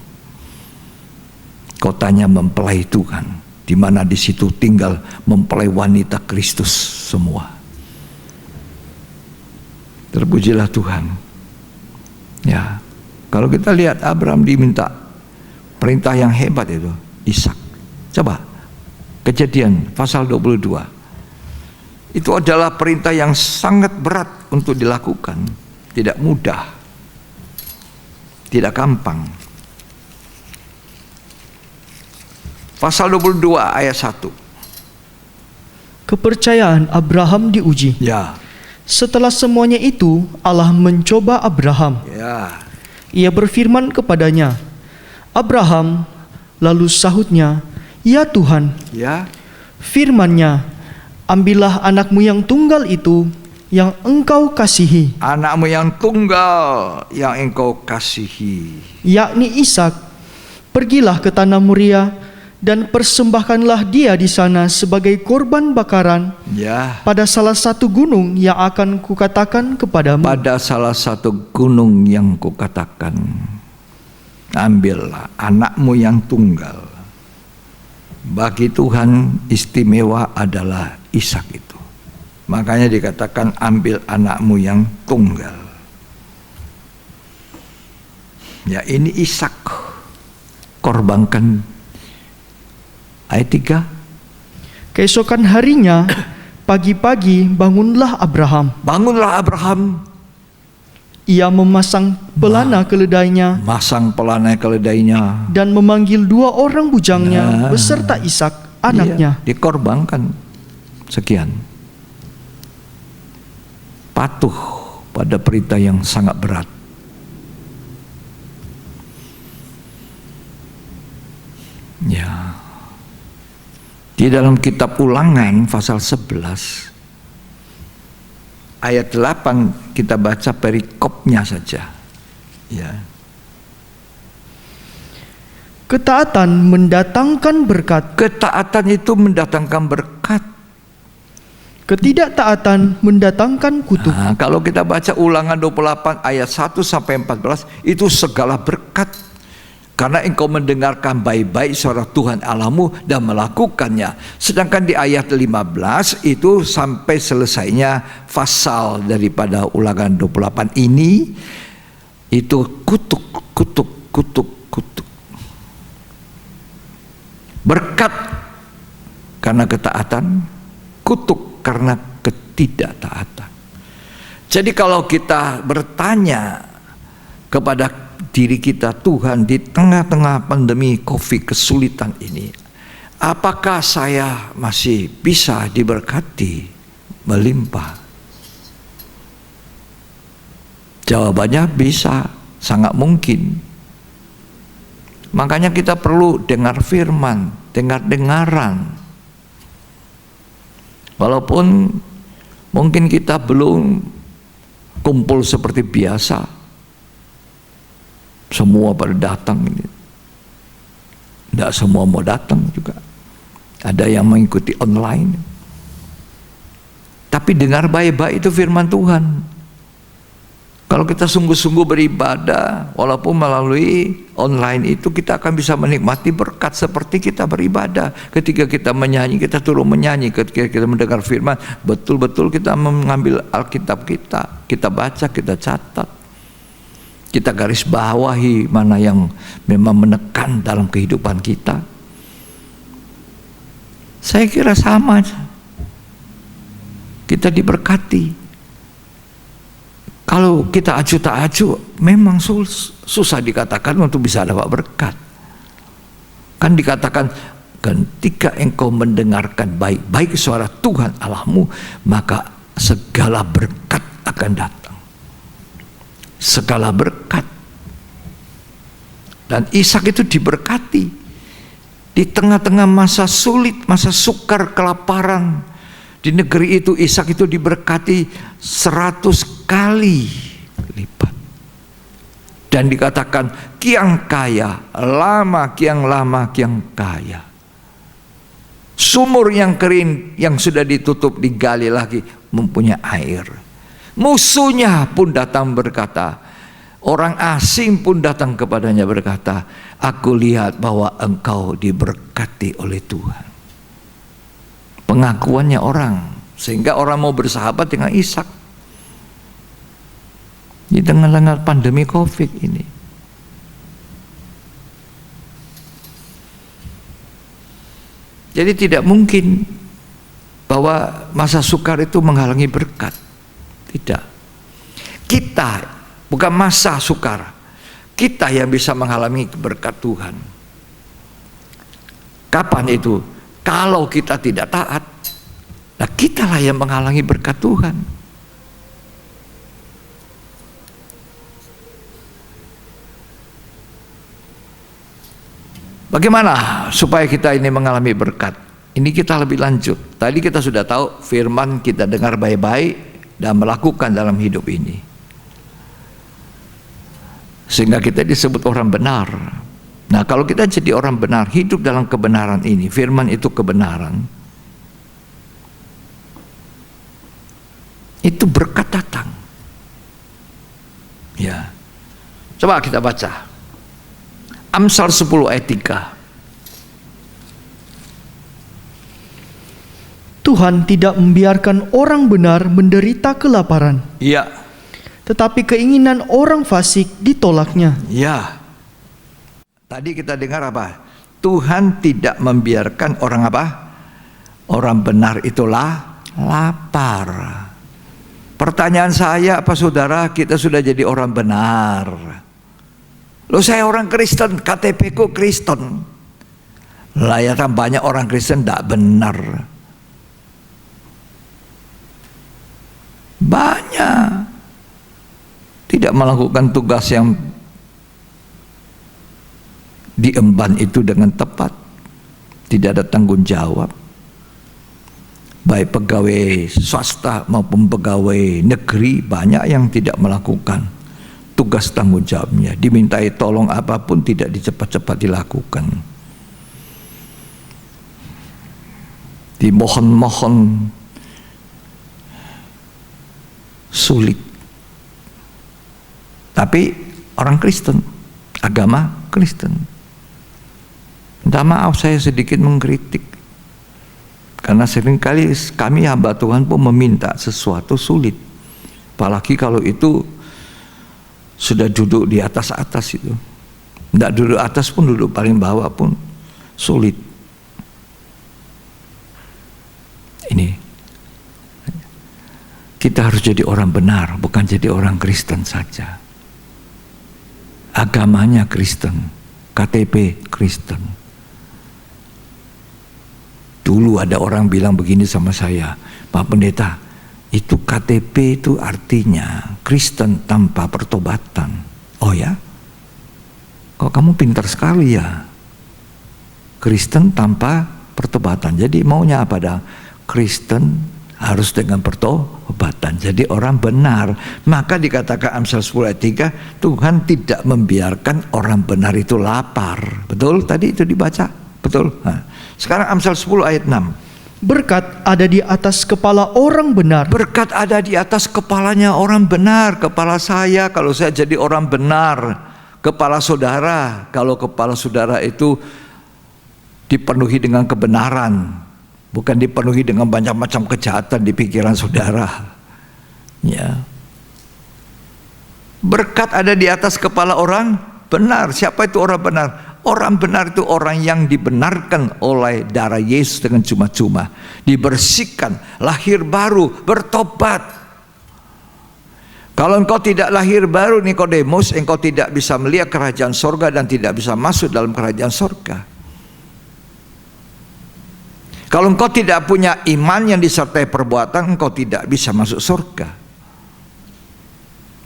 Kotanya mempelai Tuhan, di mana di situ tinggal mempelai wanita Kristus semua. Terpujilah Tuhan. Ya, kalau kita lihat Abraham diminta perintah yang hebat itu, Ishak. Coba Kejadian pasal 22. Itu adalah perintah yang sangat berat untuk dilakukan, tidak mudah, tidak gampang. Pasal 22 ayat 1. Kepercayaan Abraham diuji. Ya. Setelah semuanya itu, Allah mencoba Abraham. Ya. Ia berfirman kepadanya, Abraham, lalu sahutnya, ya Tuhan. Ya. Firman-Nya, ambillah anakmu yang tunggal itu, yang engkau kasihi, Anakmu yang tunggal yang engkau kasihi, yakni Ishak. Pergilah ke tanah Moria dan persembahkanlah dia di sana sebagai korban bakaran ya, pada salah satu gunung yang akan kukatakan kepadamu. pada salah satu gunung yang kukatakan. Ambillah anakmu yang tunggal. Bagi Tuhan istimewa adalah Ishak itu. Makanya dikatakan ambil anakmu yang tunggal. Ya, ini Ishak, korbankan. Ayat 3. Keesokan harinya, pagi-pagi bangunlah Abraham. Bangunlah Abraham, Ia memasang pelana keledainya masang pelana keledainya, dan memanggil 2 orang bujangnya beserta Ishak anaknya. iya, dikorbankan. Sekian. Patuh pada perintah yang sangat berat. Ya. Di dalam kitab Ulangan pasal 11 ayat 8 kita baca perikopnya saja. Ya. Ketaatan mendatangkan berkat. Ketaatan itu mendatangkan berkat. Ketidaktaatan mendatangkan kutuk. Nah, kalau kita baca Ulangan 28 ayat 1 sampai 14, itu segala berkat. Karena engkau mendengarkan baik-baik suara Tuhan Allahmu dan melakukannya. Sedangkan di ayat 15 itu sampai selesainya pasal daripada Ulangan 28 ini, itu kutuk. Berkat karena ketaatan, kutuk karena ketidaktaatan. Jadi kalau kita bertanya kepada diri kita, Tuhan, di tengah-tengah pandemi COVID kesulitan ini, apakah saya masih bisa diberkati melimpah? Jawabannya bisa, sangat mungkin. Makanya kita perlu dengar firman, dengar-dengaran. Walaupun mungkin kita belum kumpul seperti biasa, semua pada datang ini. Tidak semua mau datang juga. Ada yang mengikuti online. Tapi dengar baik-baik itu firman Tuhan. Kalau kita sungguh-sungguh beribadah, walaupun melalui online itu, kita akan bisa menikmati berkat seperti kita beribadah. Ketika kita menyanyi, kita turun menyanyi. Ketika kita mendengar firman, betul-betul kita mengambil Alkitab kita baca, kita catat. Kita garis bawahi mana yang memang menekan dalam kehidupan kita. Saya kira sama. Kita diberkati. Kalau kita acu tak acu, memang susah dikatakan untuk bisa dapat berkat. Kan dikatakan, ketika engkau mendengarkan baik-baik suara Tuhan Allahmu, maka segala berkat akan datang. Segala berkat. Dan Ishak itu diberkati di tengah-tengah masa sulit, masa sukar, kelaparan. Di negeri itu Ishak itu diberkati 100 kali lipat. Dan dikatakan kiang kaya, kiang lama kiang kaya. Sumur yang kering yang sudah ditutup digali lagi mempunyai air. Musuhnya pun datang berkata, orang asing pun datang kepadanya berkata, aku lihat bahwa engkau diberkati oleh Tuhan. Pengakuannya orang, sehingga orang mau bersahabat dengan Ishak di tengah-tengah pandemi COVID ini. Jadi tidak mungkin bahwa masa sukar itu menghalangi berkat. Tidak. Kita bukan masa sukar, kita yang bisa menghalangi berkat Tuhan. Kapan itu? Kalau kita tidak taat, nah kitalah yang menghalangi berkat Tuhan. Bagaimana supaya kita ini mengalami berkat? Ini kita lebih lanjut. Tadi kita sudah tahu firman, kita dengar baik-baik dan melakukan dalam hidup ini, sehingga kita disebut orang benar. Nah, kalau kita jadi orang benar, hidup dalam kebenaran ini, firman itu kebenaran, itu berkat datang. Ya. Coba kita baca Amsal 10 ayat 3. Tuhan tidak membiarkan orang benar menderita kelaparan. Iya. Tetapi keinginan orang fasik ditolaknya. Ya. Tadi kita dengar apa? Tuhan tidak membiarkan orang apa? Orang benar itulah lapar. Pertanyaan saya, apa saudara kita sudah jadi orang benar? Loh, saya orang Kristen, KTP ku Kristen. Layatan banyak orang Kristen tidak benar. Banyak tidak melakukan tugas yang diemban itu dengan tepat, tidak ada tanggung jawab, baik pegawai swasta maupun pegawai negeri. Banyak yang tidak melakukan tugas tanggung jawabnya, dimintai tolong apapun tidak cepat-cepat dilakukan, dimohon-mohon sulit. Tapi orang Kristen, agama Kristen. Minta maaf saya sedikit mengkritik, karena seringkali kami hamba Tuhan pun meminta sesuatu sulit, apalagi kalau itu sudah duduk di atas-atas itu. Tidak duduk atas pun, duduk paling bawah pun sulit. Ini kita harus jadi orang benar, bukan jadi orang Kristen saja. Agamanya Kristen, KTP Kristen. Dulu ada orang bilang begini sama saya, Pak Pendeta, itu KTP itu artinya Kristen tanpa pertobatan. Oh ya? Kok kamu pintar sekali ya? Kristen tanpa pertobatan. Jadi maunya apa dah? Kristen harus dengan pertobatan. Jadi orang benar. Maka dikatakan Amsal 10 ayat 3, Tuhan tidak membiarkan orang benar itu lapar. Betul? Tadi itu dibaca. Betul? Nah, sekarang Amsal 10 ayat 6. Berkat ada di atas kepala orang benar. Berkat ada di atas kepalanya orang benar. Kepala saya kalau saya jadi orang benar. Kepala saudara kalau kepala saudara itu dipenuhi dengan kebenaran, bukan dipenuhi dengan banyak macam kejahatan di pikiran saudara. Ya. Berkat ada di atas kepala orang benar. Siapa itu orang benar? Orang benar itu orang yang dibenarkan oleh darah Yesus dengan cuma-cuma, dibersihkan, lahir baru, bertobat. Kalau engkau tidak lahir baru, Nikodemus, engkau tidak bisa melihat kerajaan sorga dan tidak bisa masuk dalam kerajaan sorga. Kalau engkau tidak punya iman yang disertai perbuatan, engkau tidak bisa masuk surga.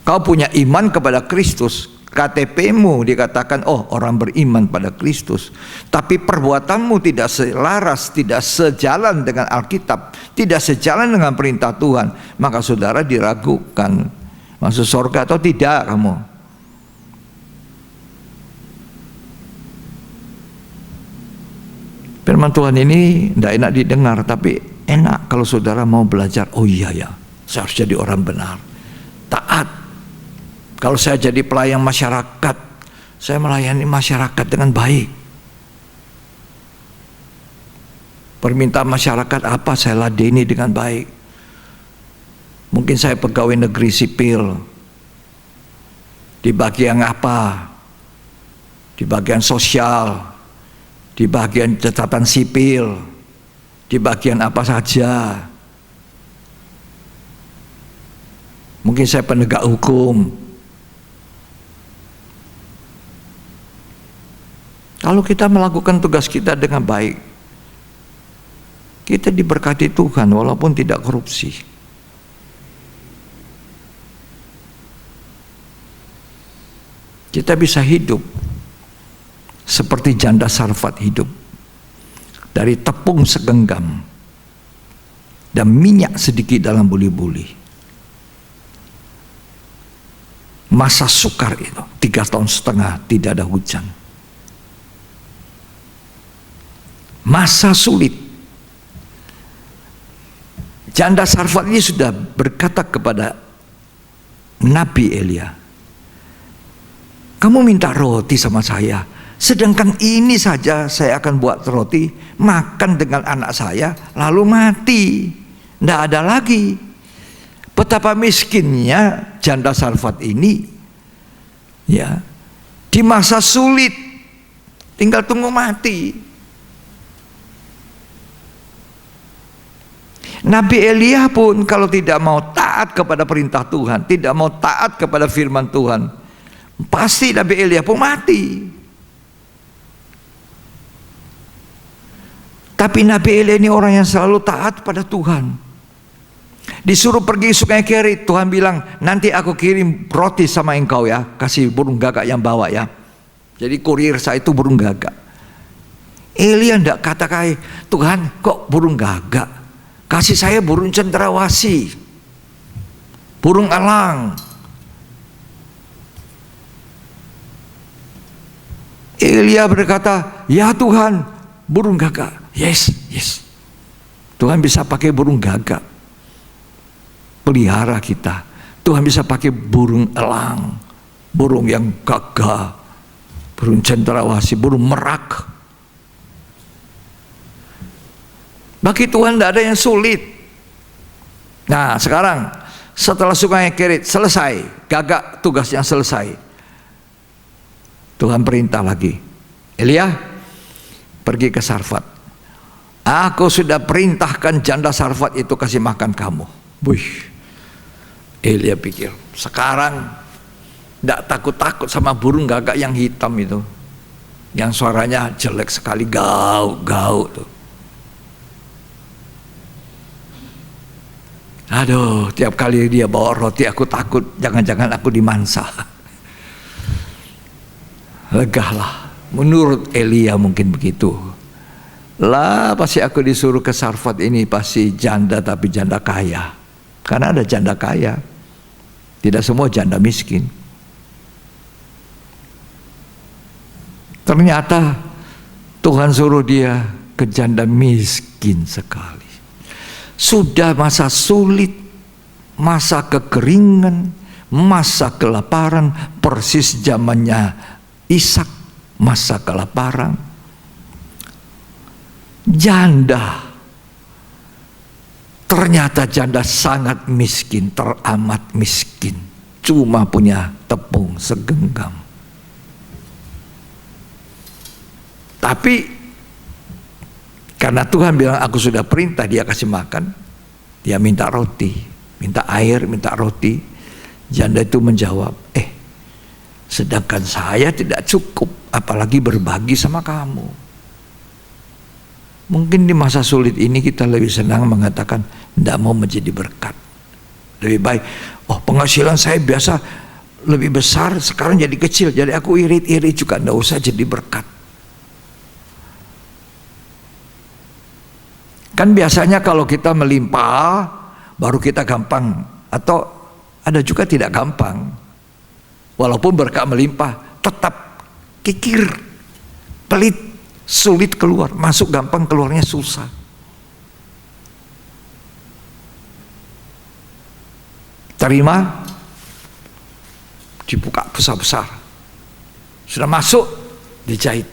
Kau punya iman kepada Kristus, KTP-mu dikatakan, oh orang beriman pada Kristus. Tapi perbuatanmu tidak selaras, tidak sejalan dengan Alkitab, tidak sejalan dengan perintah Tuhan, maka saudara diragukan masuk surga atau tidak kamu. Firman Tuhan ini tidak enak didengar, tapi enak kalau saudara mau belajar. Oh iya ya, saya harus jadi orang benar, taat. Kalau saya jadi pelayan masyarakat, saya melayani masyarakat dengan baik. Permintaan masyarakat apa saya ladeni dengan baik. Mungkin saya pegawai negeri sipil, di bagian apa? Di bagian sosial, di bagian catatan sipil, di bagian apa saja. Mungkin saya penegak hukum. Kalau kita melakukan tugas kita dengan baik, kita diberkati Tuhan walaupun tidak korupsi. Kita bisa hidup seperti janda Sarfat hidup, dari tepung segenggam dan minyak sedikit dalam buli-buli. Masa sukar itu 3,5 tahun tidak ada hujan. Masa sulit. Janda Sarfat ini sudah berkata kepada Nabi Elia, kamu minta roti sama saya, sedangkan ini saja saya akan buat roti, makan dengan anak saya, lalu mati. Tidak ada lagi. Betapa miskinnya janda Sarfat ini, ya, di masa sulit, tinggal tunggu mati. Nabi Elia pun kalau tidak mau taat kepada perintah Tuhan, tidak mau taat kepada firman Tuhan, pasti Nabi Elia pun mati. Tapi Nabi Elia ini orang yang selalu taat pada Tuhan. Disuruh pergi sungai Kerit, Tuhan bilang, nanti aku kirim roti sama engkau ya, kasih burung gagak yang bawa ya. Jadi kurir saya itu burung gagak. Elia tidak katakan, Tuhan kok burung gagak, kasih saya burung cendrawasih, burung elang. Elia berkata, ya Tuhan, burung gagak. Yes. Tuhan bisa pakai burung gagak, pelihara kita. Tuhan bisa pakai burung elang, burung yang gagah, burung cendrawasih, burung merak. Bagi Tuhan tidak ada yang sulit. Nah sekarang setelah sungai Kerit selesai, Gagak tugasnya selesai, Tuhan perintah lagi, Elia pergi ke Sarfat. Aku sudah perintahkan janda Sarfat itu kasih makan kamu. Wih, Elia pikir sekarang tidak takut-takut sama burung gagak yang hitam itu, yang suaranya jelek sekali, gauk-gauk tuh. Aduh, tiap kali dia bawa roti aku takut jangan-jangan aku dimansa. Legahlah. Menurut Elia mungkin begitu. Lah pasti aku disuruh ke Sarfat ini pasti janda, tapi janda kaya. Karena ada janda kaya. Tidak semua janda miskin. Ternyata Tuhan suruh dia ke janda miskin sekali. Sudah masa sulit, masa kekeringan, masa kelaparan, persis zamannya Ishak, masa kelaparan. Janda, ternyata janda sangat miskin, teramat miskin, cuma punya tepung segenggam. Tapi karena Tuhan bilang aku sudah perintah dia kasih makan, dia minta roti, minta air, minta roti. Janda itu menjawab, sedangkan saya tidak cukup, apalagi berbagi sama kamu. Mungkin di masa sulit ini kita lebih senang mengatakan tidak mau menjadi berkat. Lebih baik, penghasilan saya biasa lebih besar, sekarang jadi kecil, jadi aku irit-irit juga, tidak usah jadi berkat. Kan biasanya kalau kita melimpah baru kita gampang, atau ada juga tidak gampang. Walaupun berkat melimpah tetap kikir, pelit, sulit keluar, masuk gampang, keluarnya susah. Terima, dibuka besar-besar, sudah masuk, dijahit.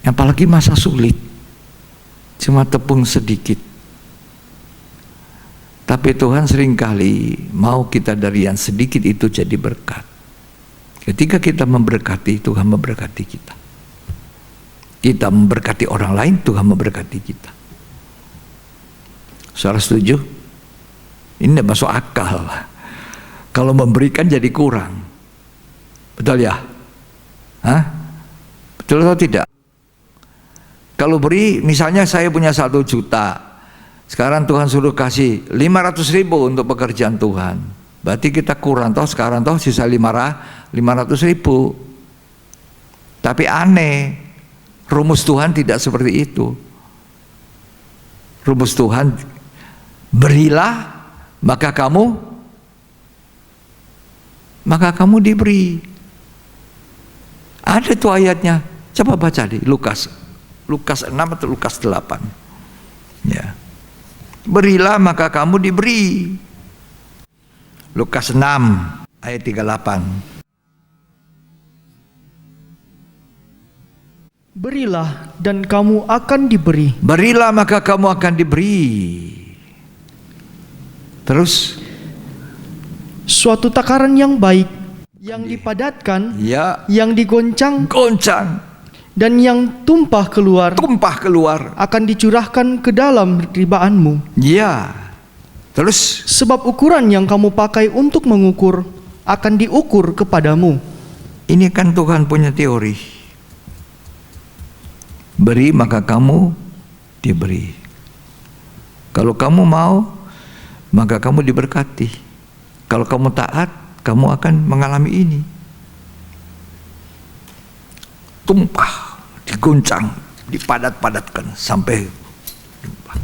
Apalagi masa sulit, cuma tepung sedikit. Tapi Tuhan seringkali mau kita dari yang sedikit itu jadi berkat. Ketika kita memberkati, Tuhan memberkati kita. Kita memberkati orang lain, Tuhan memberkati kita. Saudara setuju? Ini tidak masuk akal. Kalau memberikan jadi kurang. Betul ya? Hah? Betul atau tidak? Kalau beri, misalnya saya punya 1 juta, sekarang Tuhan suruh kasih 500.000 untuk pekerjaan Tuhan, berarti kita kurang, sekarang sisa 500.000. Tapi aneh, rumus Tuhan tidak seperti itu. Rumus Tuhan, berilah maka kamu diberi. Ada tuh ayatnya, coba baca di Lukas 6 atau Lukas 8. Ya. Berilah maka kamu diberi. Lukas 6 ayat 38. Berilah dan kamu akan diberi. Berilah maka kamu akan diberi. Terus Suatu takaran yang baik, yang dipadatkan, ya, yang digoncang, dan yang tumpah keluar akan dicurahkan ke dalam ribaanmu. Ya. Terus Sebab ukuran yang kamu pakai untuk mengukur akan diukur kepadamu. ini kan Tuhan punya teori. Beri maka kamu diberi. Kalau kamu mau, maka kamu diberkati. Kalau kamu taat, kamu akan mengalami ini. Tumpah, diguncang, dipadat-padatkan sampai limpah.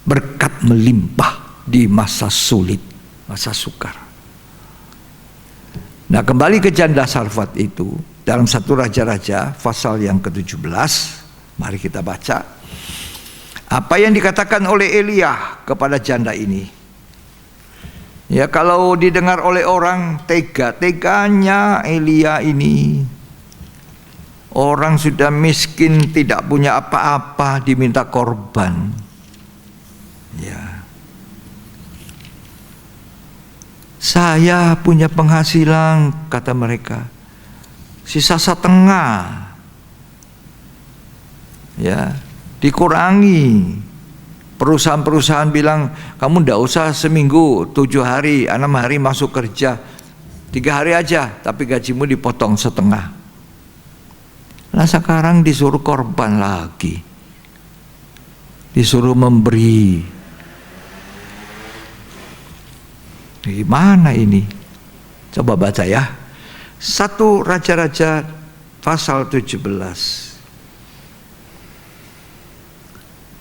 Berkat melimpah di masa sulit, masa sukar. Nah, kembali ke janda Sarfat itu, dalam 1 Raja-Raja pasal yang ke-17. Mari kita baca apa yang dikatakan oleh Elia kepada janda ini. Ya, kalau didengar oleh orang, tega-teganya Elia ini. Orang sudah miskin, tidak punya apa-apa, diminta korban. Ya. Saya punya penghasilan, kata mereka, sisa setengah. Ya, dikurangi. Perusahaan-perusahaan bilang, kamu ndak usah seminggu, 7 hari, 6 hari masuk kerja, 3 hari aja, tapi gajimu dipotong setengah. Nah sekarang disuruh korban lagi, disuruh memberi. Gimana ini? Coba baca ya. 1 Raja-Raja pasal 17.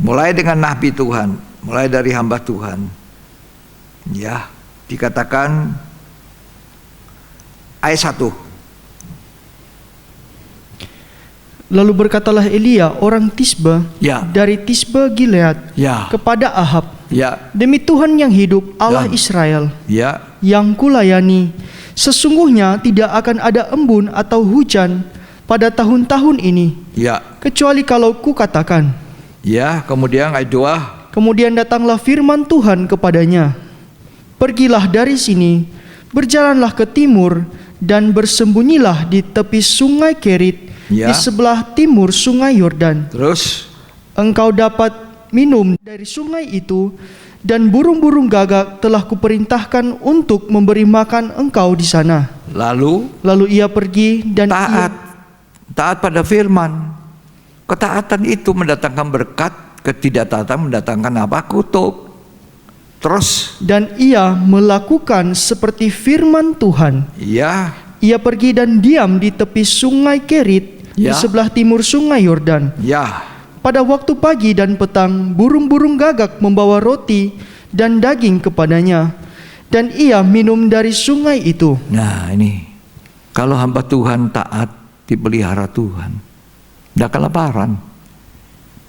Mulai dengan nabi Tuhan, mulai dari hamba Tuhan. Ya, dikatakan ayat 1. Lalu berkatalah Elia orang Tisba Ya. dari Tisba Gilead Ya. kepada Ahab, Ya, demi Tuhan yang hidup, Allah Dan. Israel, ya, yang kulayani, sesungguhnya tidak akan ada embun atau hujan pada tahun-tahun ini, ya, kecuali kalau kukatakan. ya. Kemudian ayat 2. Kemudian datanglah firman Tuhan kepadanya, pergilah dari sini, berjalanlah ke timur, dan bersembunyilah di tepi sungai Kerit, Ya. di sebelah timur sungai Yordan. Terus, Engkau dapat minum dari sungai itu, dan burung-burung gagak telah kuperintahkan untuk memberi makan engkau di sana. lalu Lalu ia pergi dan taat pada firman. Ketaatan itu mendatangkan berkat, ketidaktaatan mendatangkan apa? Kutuk. Terus, ia melakukan seperti firman Tuhan. ya, Ia pergi dan diam di tepi sungai Kerit, di Ya. sebelah timur sungai Yordan. ya, Pada waktu pagi dan petang, burung-burung gagak membawa roti dan daging kepadanya, dan ia minum dari sungai itu. Nah ini, kalau hamba Tuhan taat, dipelihara Tuhan, tidak kelaparan.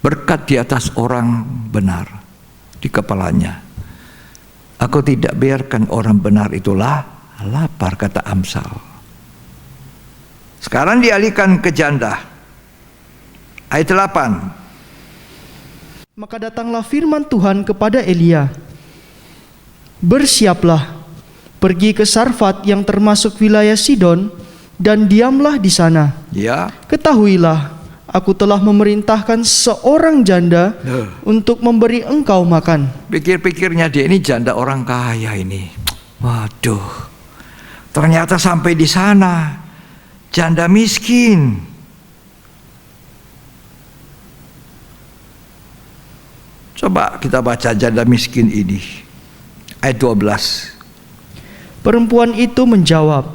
Berkat di atas orang benar di kepalanya. Aku tidak biarkan orang benar itulah lapar, kata Amsal. Sekarang dialihkan ke janda. Ayat 8. Maka datanglah firman Tuhan kepada Elia, bersiaplah, pergi ke Sarfat yang termasuk wilayah Sidon, dan diamlah di sana. Ya, Ketahuilah, aku telah memerintahkan seorang janda untuk memberi engkau makan. pikir-pikirnya dia ini janda orang kaya ini. Waduh, ternyata sampai di sana janda miskin. Coba kita baca janda miskin ini. Ayat 12. Perempuan itu menjawab,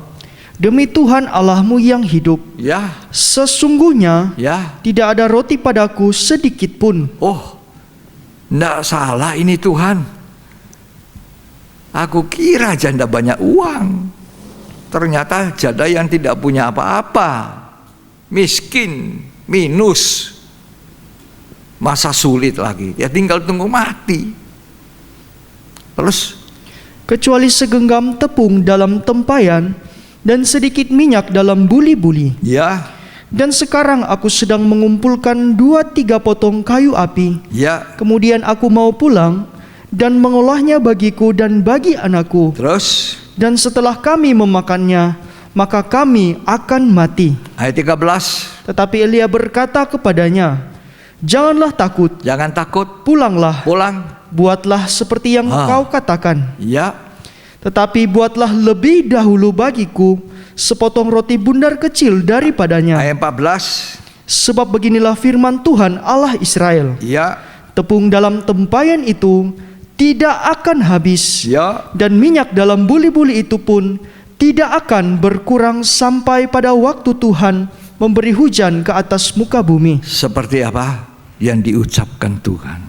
demi Tuhan Allahmu yang hidup, Ya, sesungguhnya ya. tidak ada roti padaku sedikit pun. Oh, enggak salah ini Tuhan. Aku kira janda banyak uang. Ternyata janda yang tidak punya apa-apa. Miskin, minus. Masa sulit lagi, ya tinggal tunggu mati. Terus, Kecuali segenggam tepung dalam tempayan dan sedikit minyak dalam buli-buli. ya, Dan sekarang aku sedang mengumpulkan 2-3 potong kayu api. ya. Kemudian aku mau pulang dan mengolahnya bagiku dan bagi anakku. Terus, Dan setelah kami memakannya, maka kami akan mati. ayat 13. Tetapi Elia berkata kepadanya, janganlah takut, Jangan takut, pulanglah, pulang. buatlah seperti yang kau katakan. Ya, Tetapi buatlah lebih dahulu bagiku sepotong roti bundar kecil daripadanya. ayat 14. Sebab beginilah firman Tuhan Allah Israel, Ya, tepung dalam tempayan itu tidak akan habis, ya. dan minyak dalam buli-buli itu pun tidak akan berkurang sampai pada waktu Tuhan memberi hujan ke atas muka bumi. Seperti apa yang diucapkan Tuhan.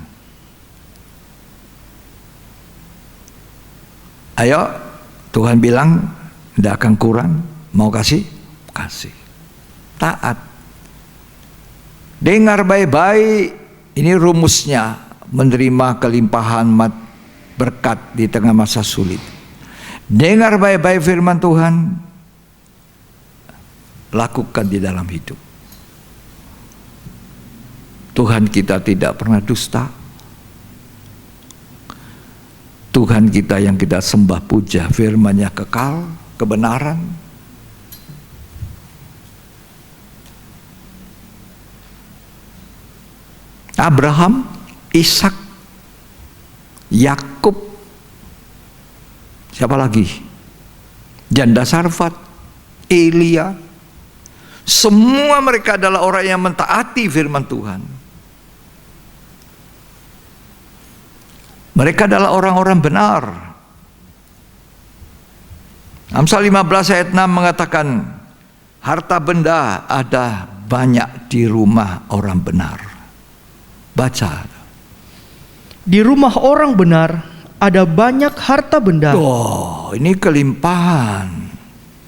Ayo, Tuhan bilang tidak akan kurang. Mau kasih? Kasih. taat. Dengar baik-baik, ini rumusnya menerima kelimpahan berkat di tengah masa sulit. Dengar baik-baik firman Tuhan, lakukan di dalam hidup. Tuhan kita tidak pernah dusta. Tuhan kita yang kita sembah puja, firman-Nya kekal, kebenaran. Abraham, Ishak, Yakub, siapa lagi? Janda Sarfat, Elia. Semua mereka adalah orang yang mentaati firman Tuhan. Mereka adalah orang-orang benar. Amsal 15 ayat 6 mengatakan, harta benda ada banyak di rumah orang benar. Baca. Di rumah orang benar ada banyak harta benda. Oh, ini kelimpahan.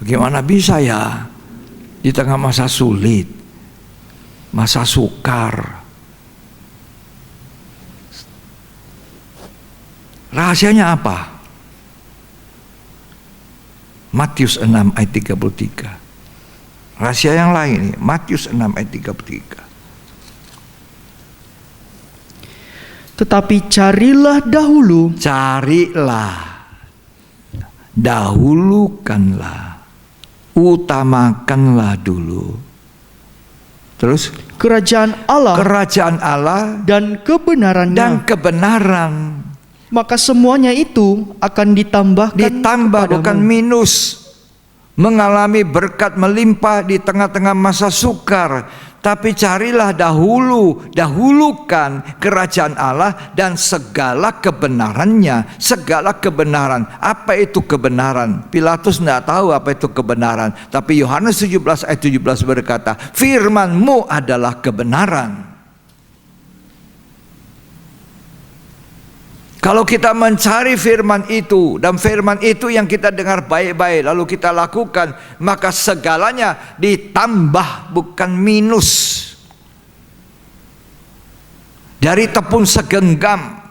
Bagaimana bisa ya di tengah masa sulit, masa sukar? Rahasianya apa? Matius 6 ayat 33. Rahasia yang lain, Matius 6 ayat 33. Tetapi carilah dahulu. Carilah, dahulukanlah, utamakanlah dulu. Terus Kerajaan Allah dan kebenarannya. Dan kebenaran. Maka semuanya itu akan ditambah Bukan minus. Mengalami berkat melimpah di tengah-tengah masa sukar. Tapi carilah dahulukan kerajaan Allah dan segala kebenarannya. Segala kebenaran. Apa itu kebenaran? Pilatus tidak tahu apa itu kebenaran. Tapi Yohanes 17 ayat 17 berkata, firman-Mu adalah kebenaran. Kalau kita mencari firman itu, dan firman itu yang kita dengar baik-baik, lalu kita lakukan, maka segalanya ditambah, bukan minus. Dari tepung segenggam,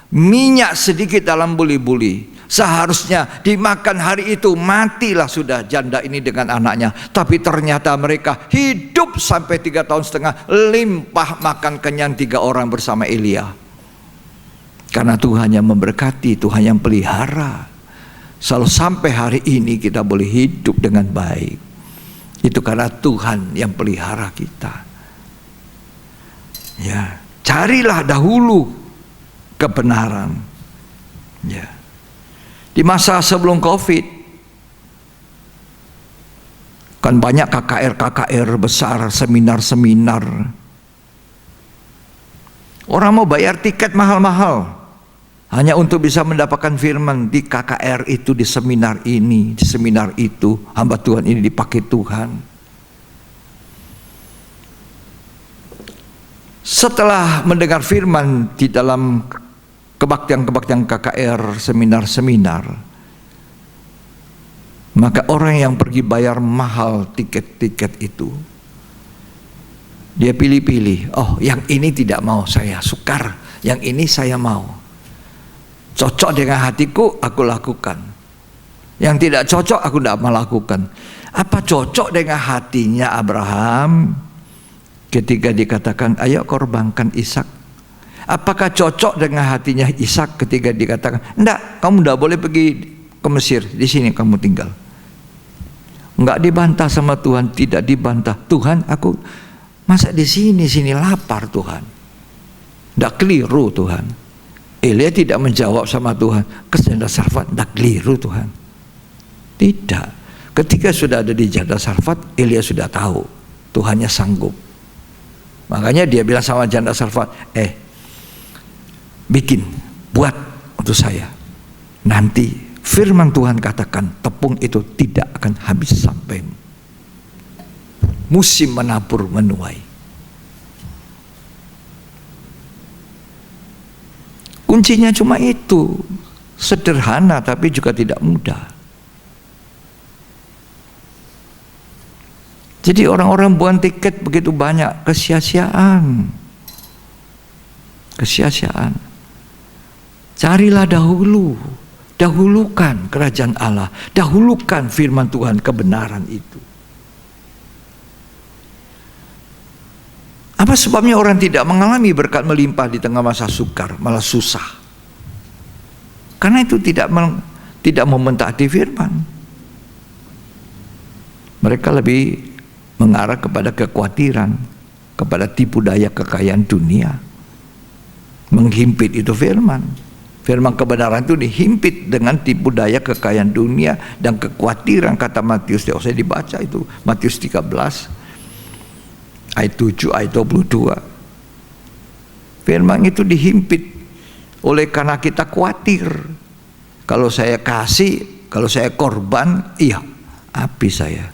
minyak sedikit dalam buli-buli, seharusnya dimakan hari itu, matilah sudah janda ini dengan anaknya. Tapi ternyata mereka hidup sampai 3,5 tahun, limpah makan kenyang 3 orang bersama Elia. Karena Tuhan yang memberkati, Tuhan yang pelihara. Selalu sampai hari ini kita boleh hidup dengan baik. Itu karena Tuhan yang pelihara kita. Ya, carilah dahulu kebenaran. Ya. Di masa sebelum Covid, kan banyak KKR besar, seminar-seminar. Orang mau bayar tiket mahal-mahal hanya untuk bisa mendapatkan firman di KKR itu, di seminar ini, di seminar itu. Hamba Tuhan ini dipakai Tuhan. Setelah mendengar firman di dalam kebaktian-kebaktian KKR, seminar-seminar, maka orang yang pergi bayar mahal tiket-tiket itu, dia pilih-pilih. Oh, yang ini tidak mau saya, sukar. Yang ini saya mau. Cocok dengan hatiku, aku lakukan. Yang tidak cocok, aku tidak melakukan. Apa cocok dengan hatinya Abraham ketika dikatakan, ayo korbankan Ishak? Apakah cocok dengan hatinya Ishak ketika dikatakan, enggak, kamu tidak boleh pergi ke Mesir, di sini kamu tinggal? Enggak dibantah sama Tuhan, tidak dibantah. Tuhan, aku masa di sini lapar Tuhan. Tidak keliru Tuhan. Elia tidak menjawab sama Tuhan, ke janda Sarfat, tidak keliru Tuhan. Tidak. Ketika sudah ada di janda Sarfat, Elia sudah tahu Tuhannya sanggup. Makanya dia bilang sama janda Sarfat, buat untuk saya. Nanti firman Tuhan katakan tepung itu tidak akan habis sampai musim menabur menuai. Kuncinya cuma itu, sederhana tapi juga tidak mudah. Jadi orang-orang buang tiket begitu banyak, kesia-siaan. Kesia-siaan. Carilah dahulukan kerajaan Allah, dahulukan firman Tuhan, kebenaran itu. Apa sebabnya orang tidak mengalami berkat melimpah di tengah masa sukar, malah susah? Karena itu tidak mementaati firman. Mereka lebih mengarah kepada kekhawatiran, kepada tipu daya kekayaan dunia. Menghimpit itu firman. Firman kebenaran itu dihimpit dengan tipu daya kekayaan dunia dan kekhawatiran, kata Matius. Saya dibaca itu Matius 13 ayat 7 ayat 22. Firman itu dihimpit oleh karena kita khawatir. Kalau saya kasih, kalau saya korban, iya, habis saya.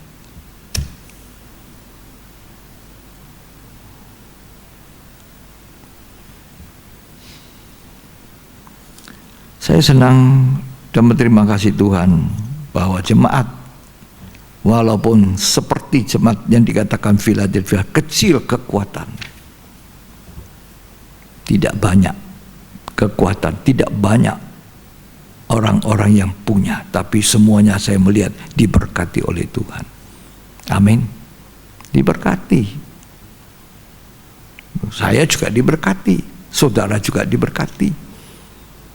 Saya senang dan berterima kasih Tuhan bahwa jemaat, walaupun seperti jemaat yang dikatakan Philadelphia, kecil kekuatan, tidak banyak kekuatan, tidak banyak orang-orang yang punya, tapi semuanya saya melihat diberkati oleh Tuhan. Amin. Diberkati. Saya juga diberkati, saudara juga diberkati.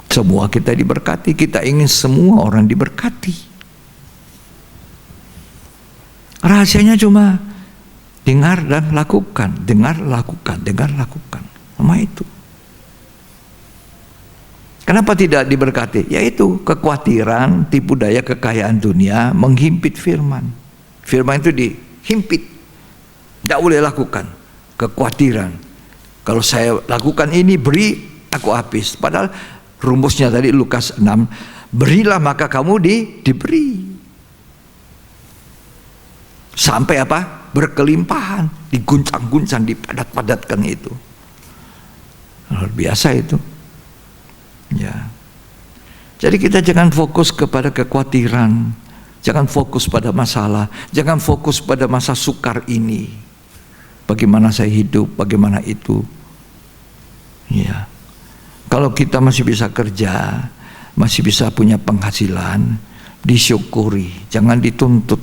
Semua kita diberkati, kita ingin semua orang diberkati. Rahasianya cuma dengar dan lakukan, dengar, lakukan, dengar, lakukan. Sama itu. Kenapa tidak diberkati? Yaitu kekhawatiran, tipu daya kekayaan dunia menghimpit firman. Firman itu dihimpit. Tidak boleh lakukan. Kekhawatiran. Kalau saya lakukan ini, beri, aku habis. Padahal rumusnya tadi Lukas 6, berilah maka kamu diberi. Sampai apa? Berkelimpahan, diguncang-guncang, dipadat-padatkan itu. Luar biasa itu. Ya. Jadi kita jangan fokus kepada kekhawatiran, jangan fokus pada masalah, jangan fokus pada masa sukar ini. Bagaimana saya hidup, bagaimana itu. Ya. Kalau kita masih bisa kerja, masih bisa punya penghasilan, disyukuri, jangan dituntut.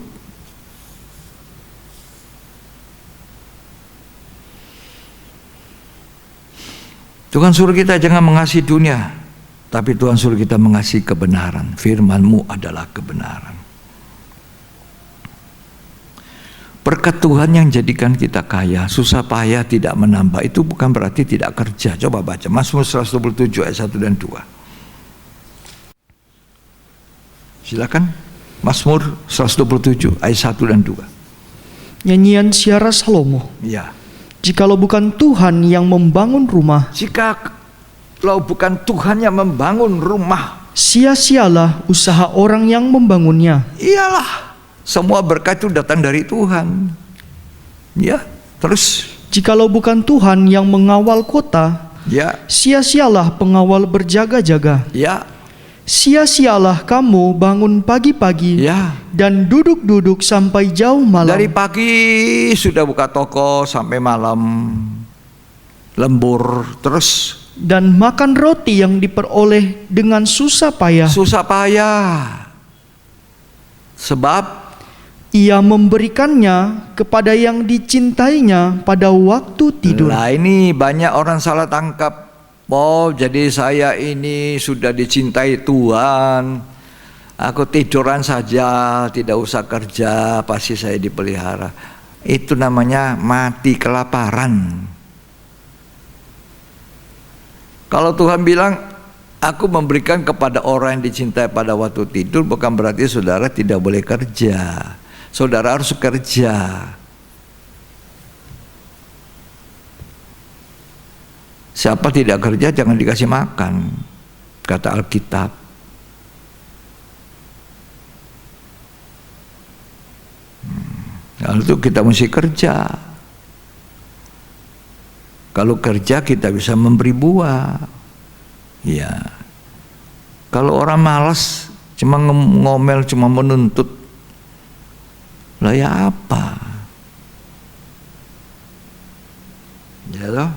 Tuhan suruh kita jangan mengasihi dunia, tapi Tuhan suruh kita mengasihi kebenaran. Firman-Mu adalah kebenaran. Berkat Tuhan yang jadikan kita kaya, susah payah tidak menambah, itu bukan berarti tidak kerja. Coba baca Mazmur 127 ayat 1 dan 2. Silakan. Mazmur 127 ayat 1 dan 2. Nyanyian Siara Salomo. Ya. Jikalau bukan Tuhan yang membangun rumah, jikalau bukan Tuhan yang membangun rumah, sia-sialah usaha orang yang membangunnya. Iyalah. Semua berkat itu datang dari Tuhan. Ya, terus. Jikalau bukan Tuhan yang mengawal kota, ya, sia-sialah pengawal berjaga-jaga. Ya. Sia-sialah kamu bangun pagi-pagi, ya, dan duduk-duduk sampai jauh malam. Dari pagi sudah buka toko sampai malam, lembur terus. Dan makan roti yang diperoleh dengan susah payah. Susah payah. Sebab ia memberikannya kepada yang dicintainya pada waktu tidur. Nah, ini banyak orang salah tangkap. Oh, jadi saya ini sudah dicintai Tuhan, aku tiduran saja, tidak usah kerja, pasti saya dipelihara. Itu namanya mati kelaparan. Kalau Tuhan bilang, aku memberikan kepada orang yang dicintai pada waktu tidur, bukan berarti saudara tidak boleh kerja. Saudara harus kerja. Siapa tidak kerja jangan dikasih makan, kata Alkitab. Lalu itu kita mesti kerja. Kalau kerja kita bisa memberi buah. Ya. Kalau orang malas cuma ngomel, cuma menuntut, lah ya apa? Ya toh?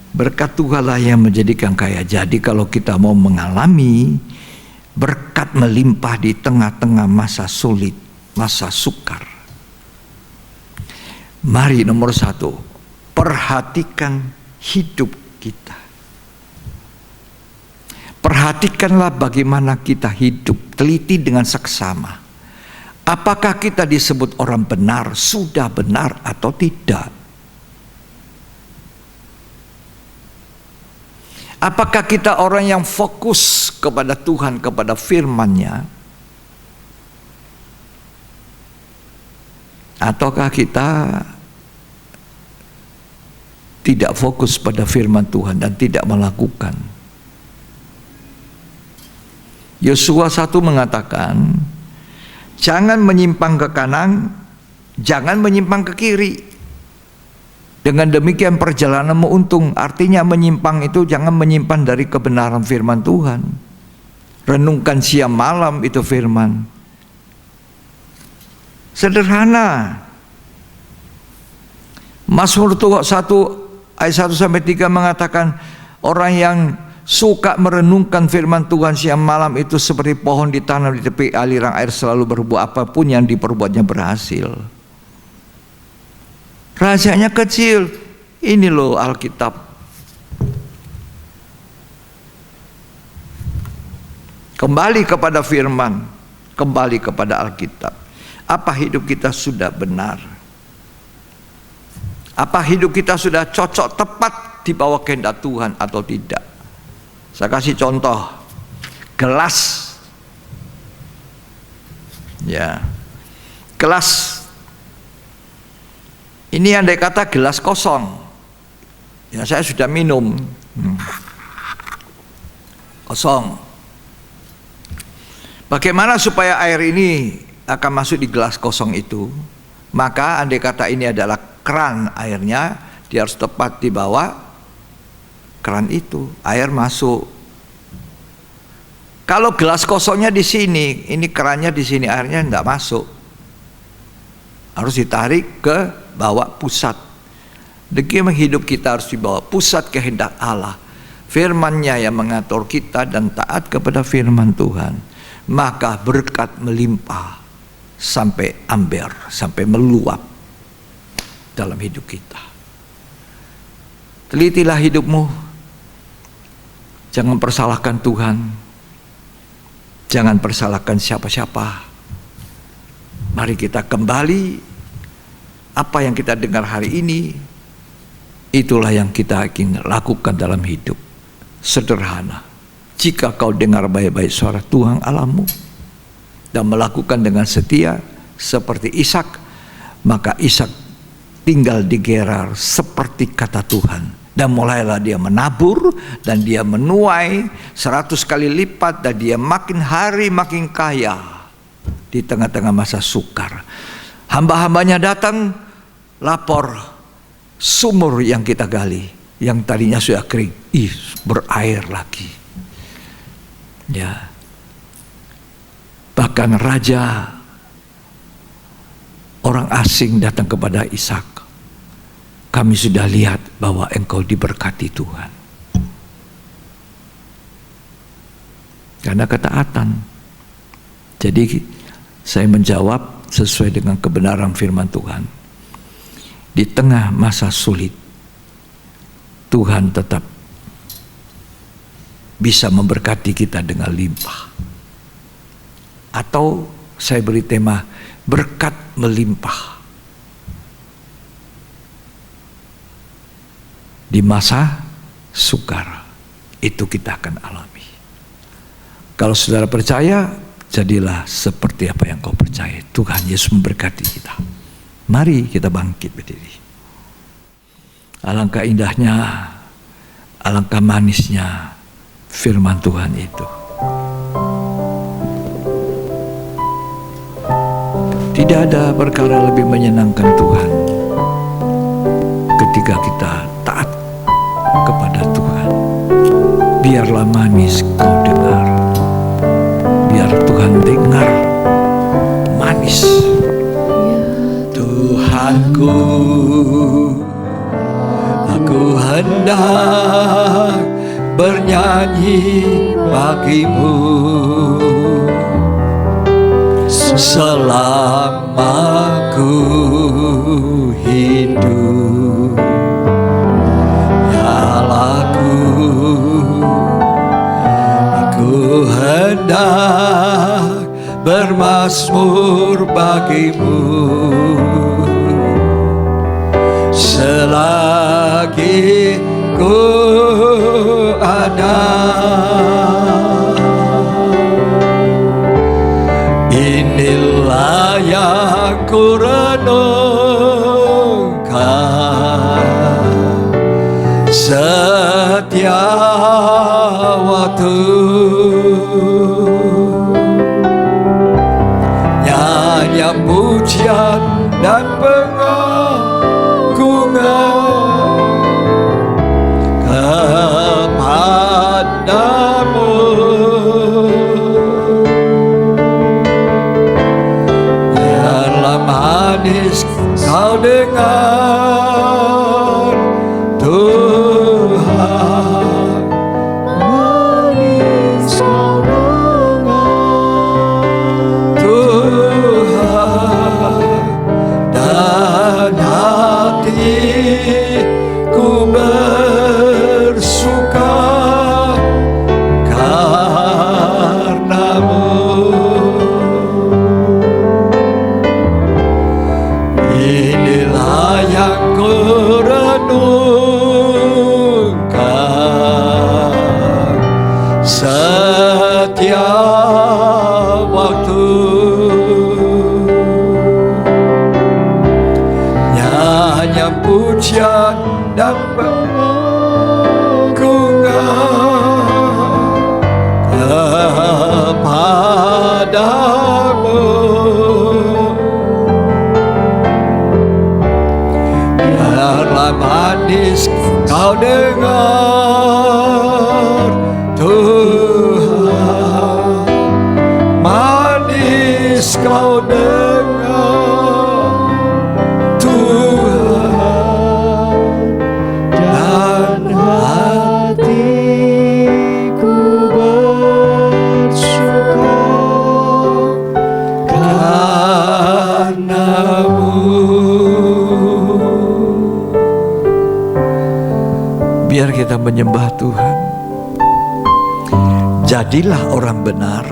Berkat Tuhan lah yang menjadikan kaya. Jadi kalau kita mau mengalami berkat melimpah di tengah-tengah masa sulit, masa sukar, mari nomor satu, perhatikan hidup kita. Perhatikanlah bagaimana kita hidup, teliti dengan seksama. Apakah kita disebut orang benar, sudah benar atau tidak? Apakah kita orang yang fokus kepada Tuhan, kepada firman-Nya? Ataukah kita tidak fokus pada firman Tuhan dan tidak melakukan? Yosua 1 mengatakan, jangan menyimpang ke kanan, jangan menyimpang ke kiri. Dengan demikian perjalananmu untung. Artinya menyimpang itu jangan menyimpang dari kebenaran firman Tuhan. Renungkan siang malam itu firman. Sederhana. Mazmur 1 ayat 1-3 mengatakan, orang yang suka merenungkan firman Tuhan siang malam itu seperti pohon ditanam di tepi aliran air, selalu berbuah, apapun yang diperbuatnya berhasil. Rahasianya kecil. Ini loh Alkitab. Kembali kepada firman, kembali kepada Alkitab. Apa hidup kita sudah benar? Apa hidup kita sudah cocok tepat di bawah kehendak Tuhan atau tidak? Saya kasih contoh, gelas, ya, gelas. Ini andai kata gelas kosong, ya saya sudah minum, kosong. Bagaimana supaya air ini akan masuk di gelas kosong itu? Maka andai kata ini adalah keran airnya, dia harus tepat di bawah keran itu, air masuk. Kalau gelas kosongnya di sini, ini kerannya di sini, airnya tidak masuk. Harus ditarik ke bawah pusat. Demikian hidup kita harus dibawa pusat kehendak Allah. Firman-Nya yang mengatur kita dan taat kepada firman Tuhan. Maka berkat melimpah sampai amber, sampai meluap dalam hidup kita. Telitilah hidupmu. Jangan persalahkan Tuhan. Jangan persalahkan siapa-siapa. Mari kita kembali. Apa yang kita dengar hari ini, itulah yang kita ingin lakukan dalam hidup. Sederhana. Jika kau dengar baik-baik suara Tuhan Allahmu dan melakukan dengan setia seperti Ishak, maka Ishak tinggal di Gerar seperti kata Tuhan. Dan mulailah dia menabur dan dia menuai 100 kali lipat, dan dia makin hari makin kaya di tengah-tengah masa sukar. Hamba-hambanya datang lapor, sumur yang kita gali yang tadinya sudah kering, berair lagi. Ya. Bahkan raja orang asing datang kepada Ishak. Kami sudah lihat bahwa engkau diberkati Tuhan. Karena ketaatan. Jadi saya menjawab sesuai dengan kebenaran firman Tuhan. Di tengah masa sulit, Tuhan tetap bisa memberkati kita dengan limpah. Atau saya beri tema berkat melimpah. Di masa sukar itu kita akan alami. Kalau saudara percaya, jadilah seperti apa yang kau percaya. Tuhan Yesus memberkati kita. Mari kita bangkit berdiri. Alangkah indahnya, alangkah manisnya firman Tuhan itu. Tidak ada perkara lebih menyenangkan Tuhan ketika kita taat kepada Tuhan. Biarlah manis kau dengar. Biar Tuhan dengar manis. Tuhanku, hendak bernyanyi bagimu selama ku hidup. Aku hendak bermazmur bagimu selagi ku ada. Inilah yang ku renungkan setiap waktu, nyanyian pujian dan pengagungan kepadamu. Biarlah manis kau dengar Tuhan, manis kau dengar Tuhan, dan hatiku bersuka karenamu. Inilah yang ku renungkan setiap waktu, nyanyian pujian dan pengagungan kepadamu. Biarlah manis kau dengar Tuhan, manis kau dengar Tuhan, dan hatiku bersuka karenamu. Biar kita menyembah Tuhan. Jadilah orang benar,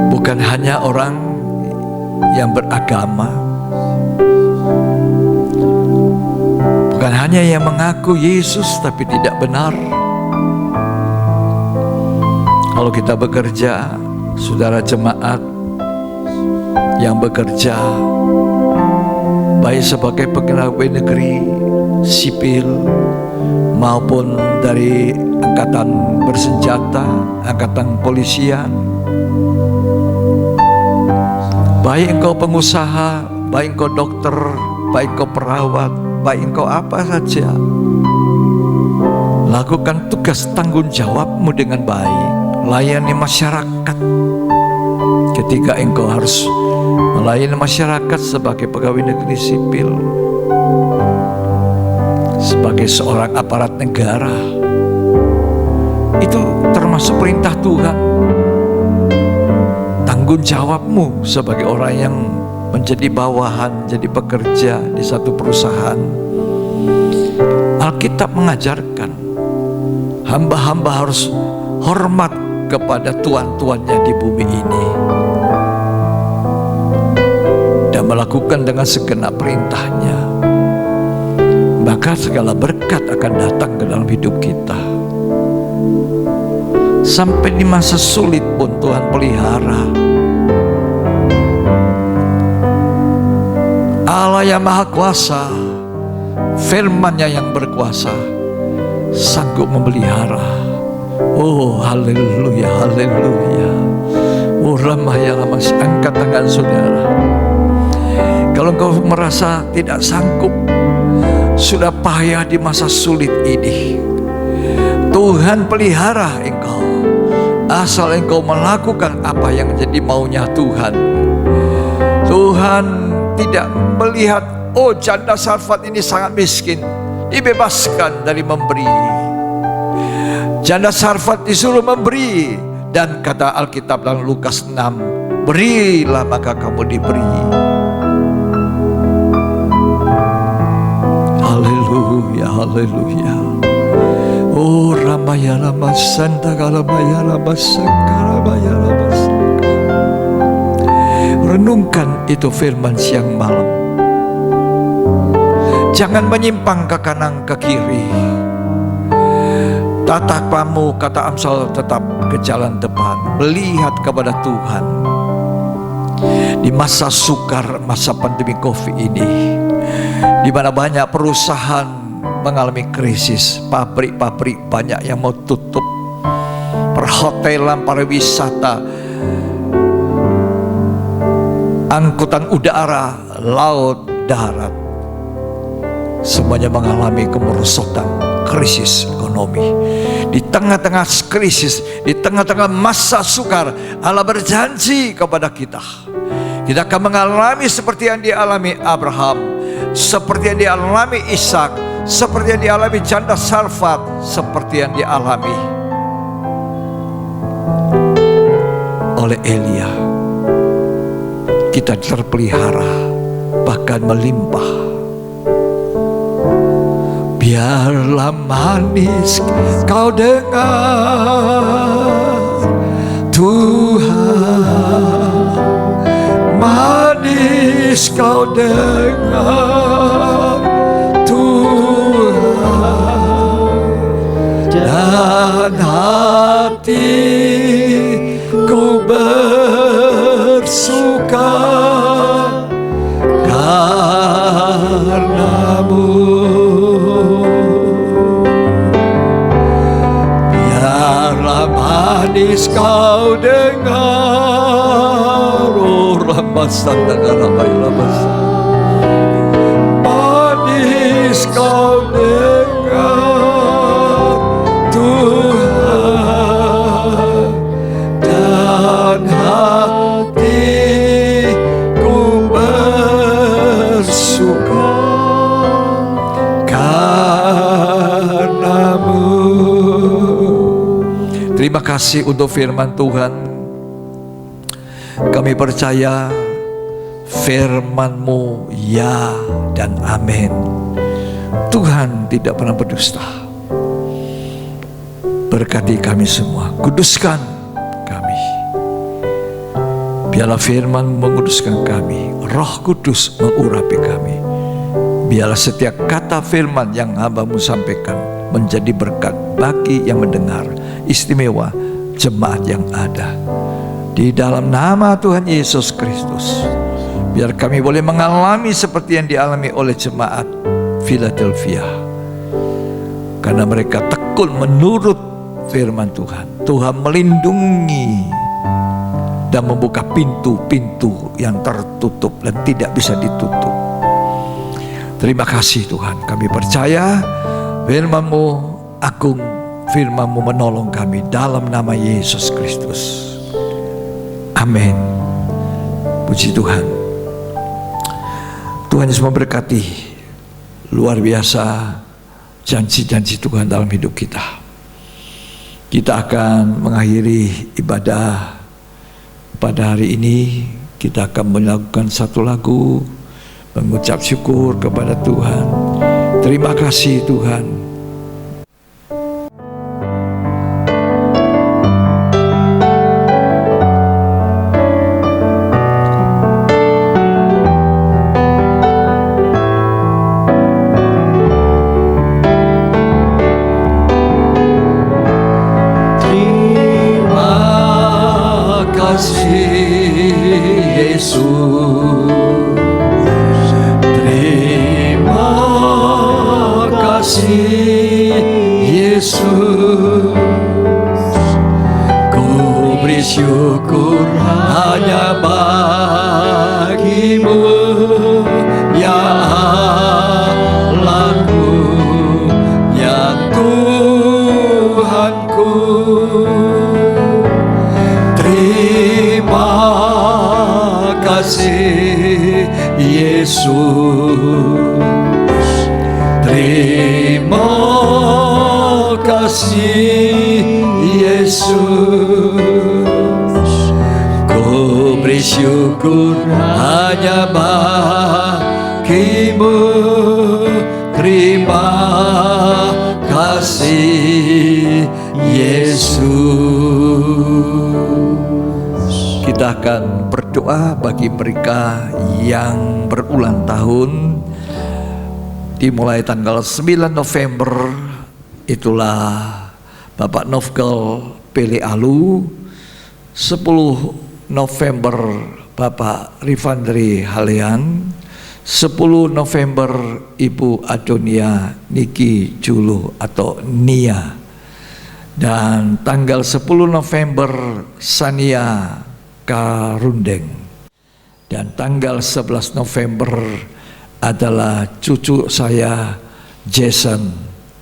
bukan hanya orang yang beragama, bukan hanya yang mengaku Yesus tapi tidak benar. Kalau kita bekerja, saudara jemaat yang bekerja, baik sebagai pegawai negeri sipil maupun dari angkatan bersenjata, angkatan polisian, baik engkau pengusaha, baik engkau dokter, baik engkau perawat, baik engkau apa saja, lakukan tugas tanggung jawabmu dengan baik. Layani masyarakat. Ketika engkau harus melayani masyarakat sebagai pegawai negeri sipil, sebagai seorang aparat negara, itu termasuk perintah Tuhan. Tanggung jawabmu sebagai orang yang menjadi bawahan, jadi pekerja di satu perusahaan. Alkitab mengajarkan hamba-hamba harus hormat kepada tuan-tuannya di bumi ini dan melakukan dengan segenap perintahnya, maka segala berkat akan datang ke dalam hidup kita. Sampai di masa sulit pun Tuhan pelihara. Allah yang Maha Kuasa, firman-Nya yang berkuasa, sanggup memelihara. Oh, haleluya, haleluya. Oh, ramai-ramai, masih angkat tangan saudara. Kalau engkau merasa tidak sanggup, sudah payah di masa sulit ini, Tuhan pelihara engkau. Asal engkau melakukan apa yang menjadi maunya Tuhan. Tuhan tidak melihat oh janda Sarfat ini sangat miskin, dibebaskan dari memberi. Janda Sarfat disuruh memberi, dan kata Alkitab dalam Lukas 6, berilah maka kamu diberi. Haleluya, haleluya. Oh Ramaya Rama Santa Galamaya Rama Sangkaramaya Rama Sangka. Renungkan itu firman siang malam. Jangan menyimpang ke kanan ke kiri. Tatapamu, kata Amsal, tetap ke jalan depan, melihat kepada Tuhan. Di masa sukar, masa pandemi COVID ini, di mana banyak perusahaan mengalami krisis, pabrik-pabrik banyak yang mau tutup, perhotelan, pariwisata, angkutan udara, laut, darat, semuanya mengalami kemerosotan, krisis ekonomi. Di tengah-tengah krisis, di tengah-tengah masa sukar, Allah berjanji kepada kita, kita akan mengalami seperti yang dialami Abraham, seperti yang dialami Ishak, seperti yang dialami janda Sarfat, seperti yang dialami oleh Elia. Kita terpelihara, bahkan melimpah. Biarlah manis kau dengar Tuhan, manis kau dengar Tuhan, dan hatiku bersuka karenamu. Manis kau dengar, oh Rabasan Dagarabay Rabasan. Manis kau dengar Tuhan, dan hatiku bersuka karenamu. Terima kasih untuk firman Tuhan. Kami percaya firman-Mu ya dan amin. Tuhan tidak pernah berdusta. Berkati kami semua, kuduskan kami. Biarlah firman menguduskan kami, Roh Kudus mengurapi kami. Biarlah setiap kata firman yang hamba-Mu sampaikan menjadi berkat bagi yang mendengar, istimewa jemaat yang ada. Di dalam nama Tuhan Yesus Kristus, biar kami boleh mengalami seperti yang dialami oleh jemaat Philadelphia, karena mereka tekun menurut firman Tuhan. Tuhan melindungi dan membuka pintu-pintu yang tertutup dan tidak bisa ditutup. Terima kasih Tuhan, kami percaya firman-Mu agung, firman-Mu menolong kami dalam nama Yesus Kristus. Amin. Puji Tuhan. Tuhan Yesus memberkati. Luar biasa janji-janji Tuhan dalam hidup kita. Kita akan mengakhiri ibadah pada hari ini. Kita akan melakukan satu lagu mengucap syukur kepada Tuhan. Terima kasih Tuhan. Syukur hanya bagimu, ya Allahku, ya Tuhanku. Terima kasih Yesus. Terima kasih Yesus, ku beri syukur hanya bagimu. Terima kasih Yesus. Kita akan berdoa bagi mereka yang berulang tahun. Dimulai tanggal 9 November itulah Bapak Nofkel Pele Alu, 10 November Bapak Rifandri Halean, 10 November Ibu Adonia Niki Julu atau Nia, dan tanggal 10 November Sania Karundeng, dan tanggal 11 November adalah cucu saya Jason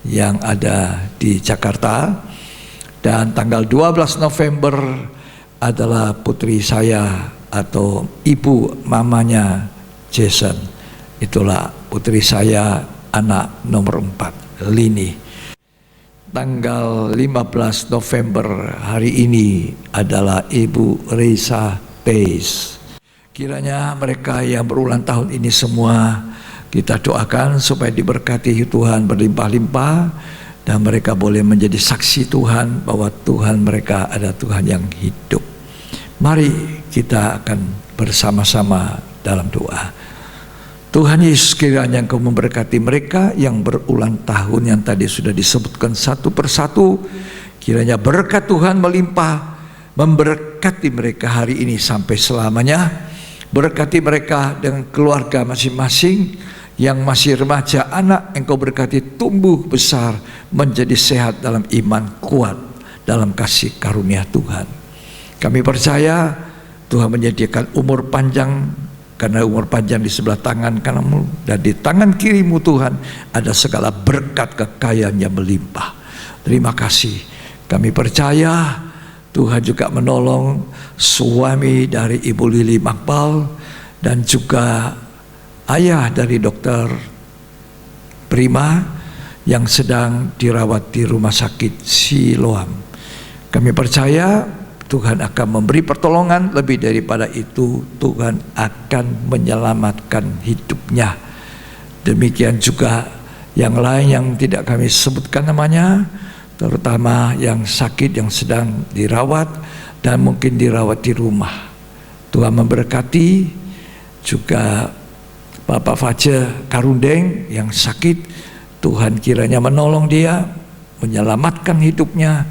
yang ada di Jakarta, dan tanggal 12 November adalah putri saya atau ibu mamanya Jason. Itulah putri saya, anak nomor 4, Lini. Tanggal 15 November hari ini adalah Ibu Risa Peis. Kiranya mereka yang berulang tahun ini semua kita doakan supaya diberkati Tuhan berlimpah-limpah, dan mereka boleh menjadi saksi Tuhan bahwa Tuhan mereka adalah Tuhan yang hidup. Mari kita akan bersama-sama dalam doa. Tuhan Yesus, kiranya Engkau memberkati mereka yang berulang tahun yang tadi sudah disebutkan satu persatu. Kiranya berkat Tuhan melimpah memberkati mereka hari ini sampai selamanya. Berkati mereka dengan keluarga masing-masing. Yang masih remaja anak, Engkau berkati tumbuh besar menjadi sehat dalam iman, kuat dalam kasih karunia Tuhan. Kami percaya Tuhan menyediakan umur panjang, karena umur panjang di sebelah tangan kananmu, dan di tangan kirimu Tuhan ada segala berkat kekayaan yang melimpah. Terima kasih. Kami percaya Tuhan juga menolong suami dari Ibu Lili Makbal dan juga ayah dari Dokter Prima yang sedang dirawat di rumah sakit Siloam. Kami percaya Tuhan akan memberi pertolongan, lebih daripada itu Tuhan akan menyelamatkan hidupnya. Demikian juga yang lain yang tidak kami sebutkan namanya, terutama yang sakit yang sedang dirawat dan mungkin dirawat di rumah. Tuhan memberkati juga Bapak Face Karundeng yang sakit. Tuhan kiranya menolong dia, menyelamatkan hidupnya,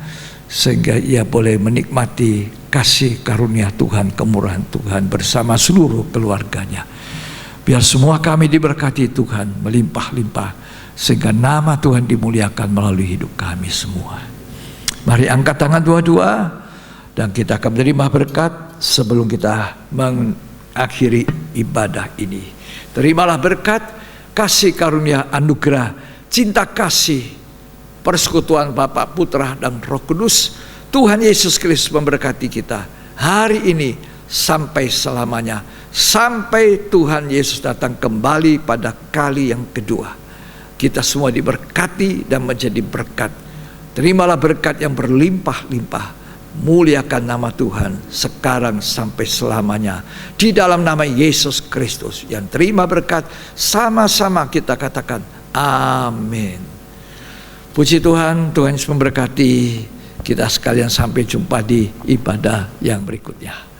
sehingga ia boleh menikmati kasih karunia Tuhan, kemurahan Tuhan bersama seluruh keluarganya. Biar semua kami diberkati Tuhan melimpah-limpah, sehingga nama Tuhan dimuliakan melalui hidup kami semua. Mari angkat tangan dua-dua dan kita akan menerima berkat sebelum kita mengakhiri ibadah ini. Terimalah berkat, kasih karunia, anugerah, cinta kasih, persekutuan Bapa, Putra, dan Roh Kudus. Tuhan Yesus Kristus memberkati kita hari ini sampai selamanya, sampai Tuhan Yesus datang kembali pada kali yang kedua. Kita semua diberkati dan menjadi berkat. Terimalah berkat yang berlimpah-limpah. Muliakan nama Tuhan sekarang sampai selamanya. Di dalam nama Yesus Kristus yang terima berkat, sama-sama kita katakan amin. Puji Tuhan, Tuhan Yesus memberkati kita sekalian. Sampai jumpa di ibadah yang berikutnya.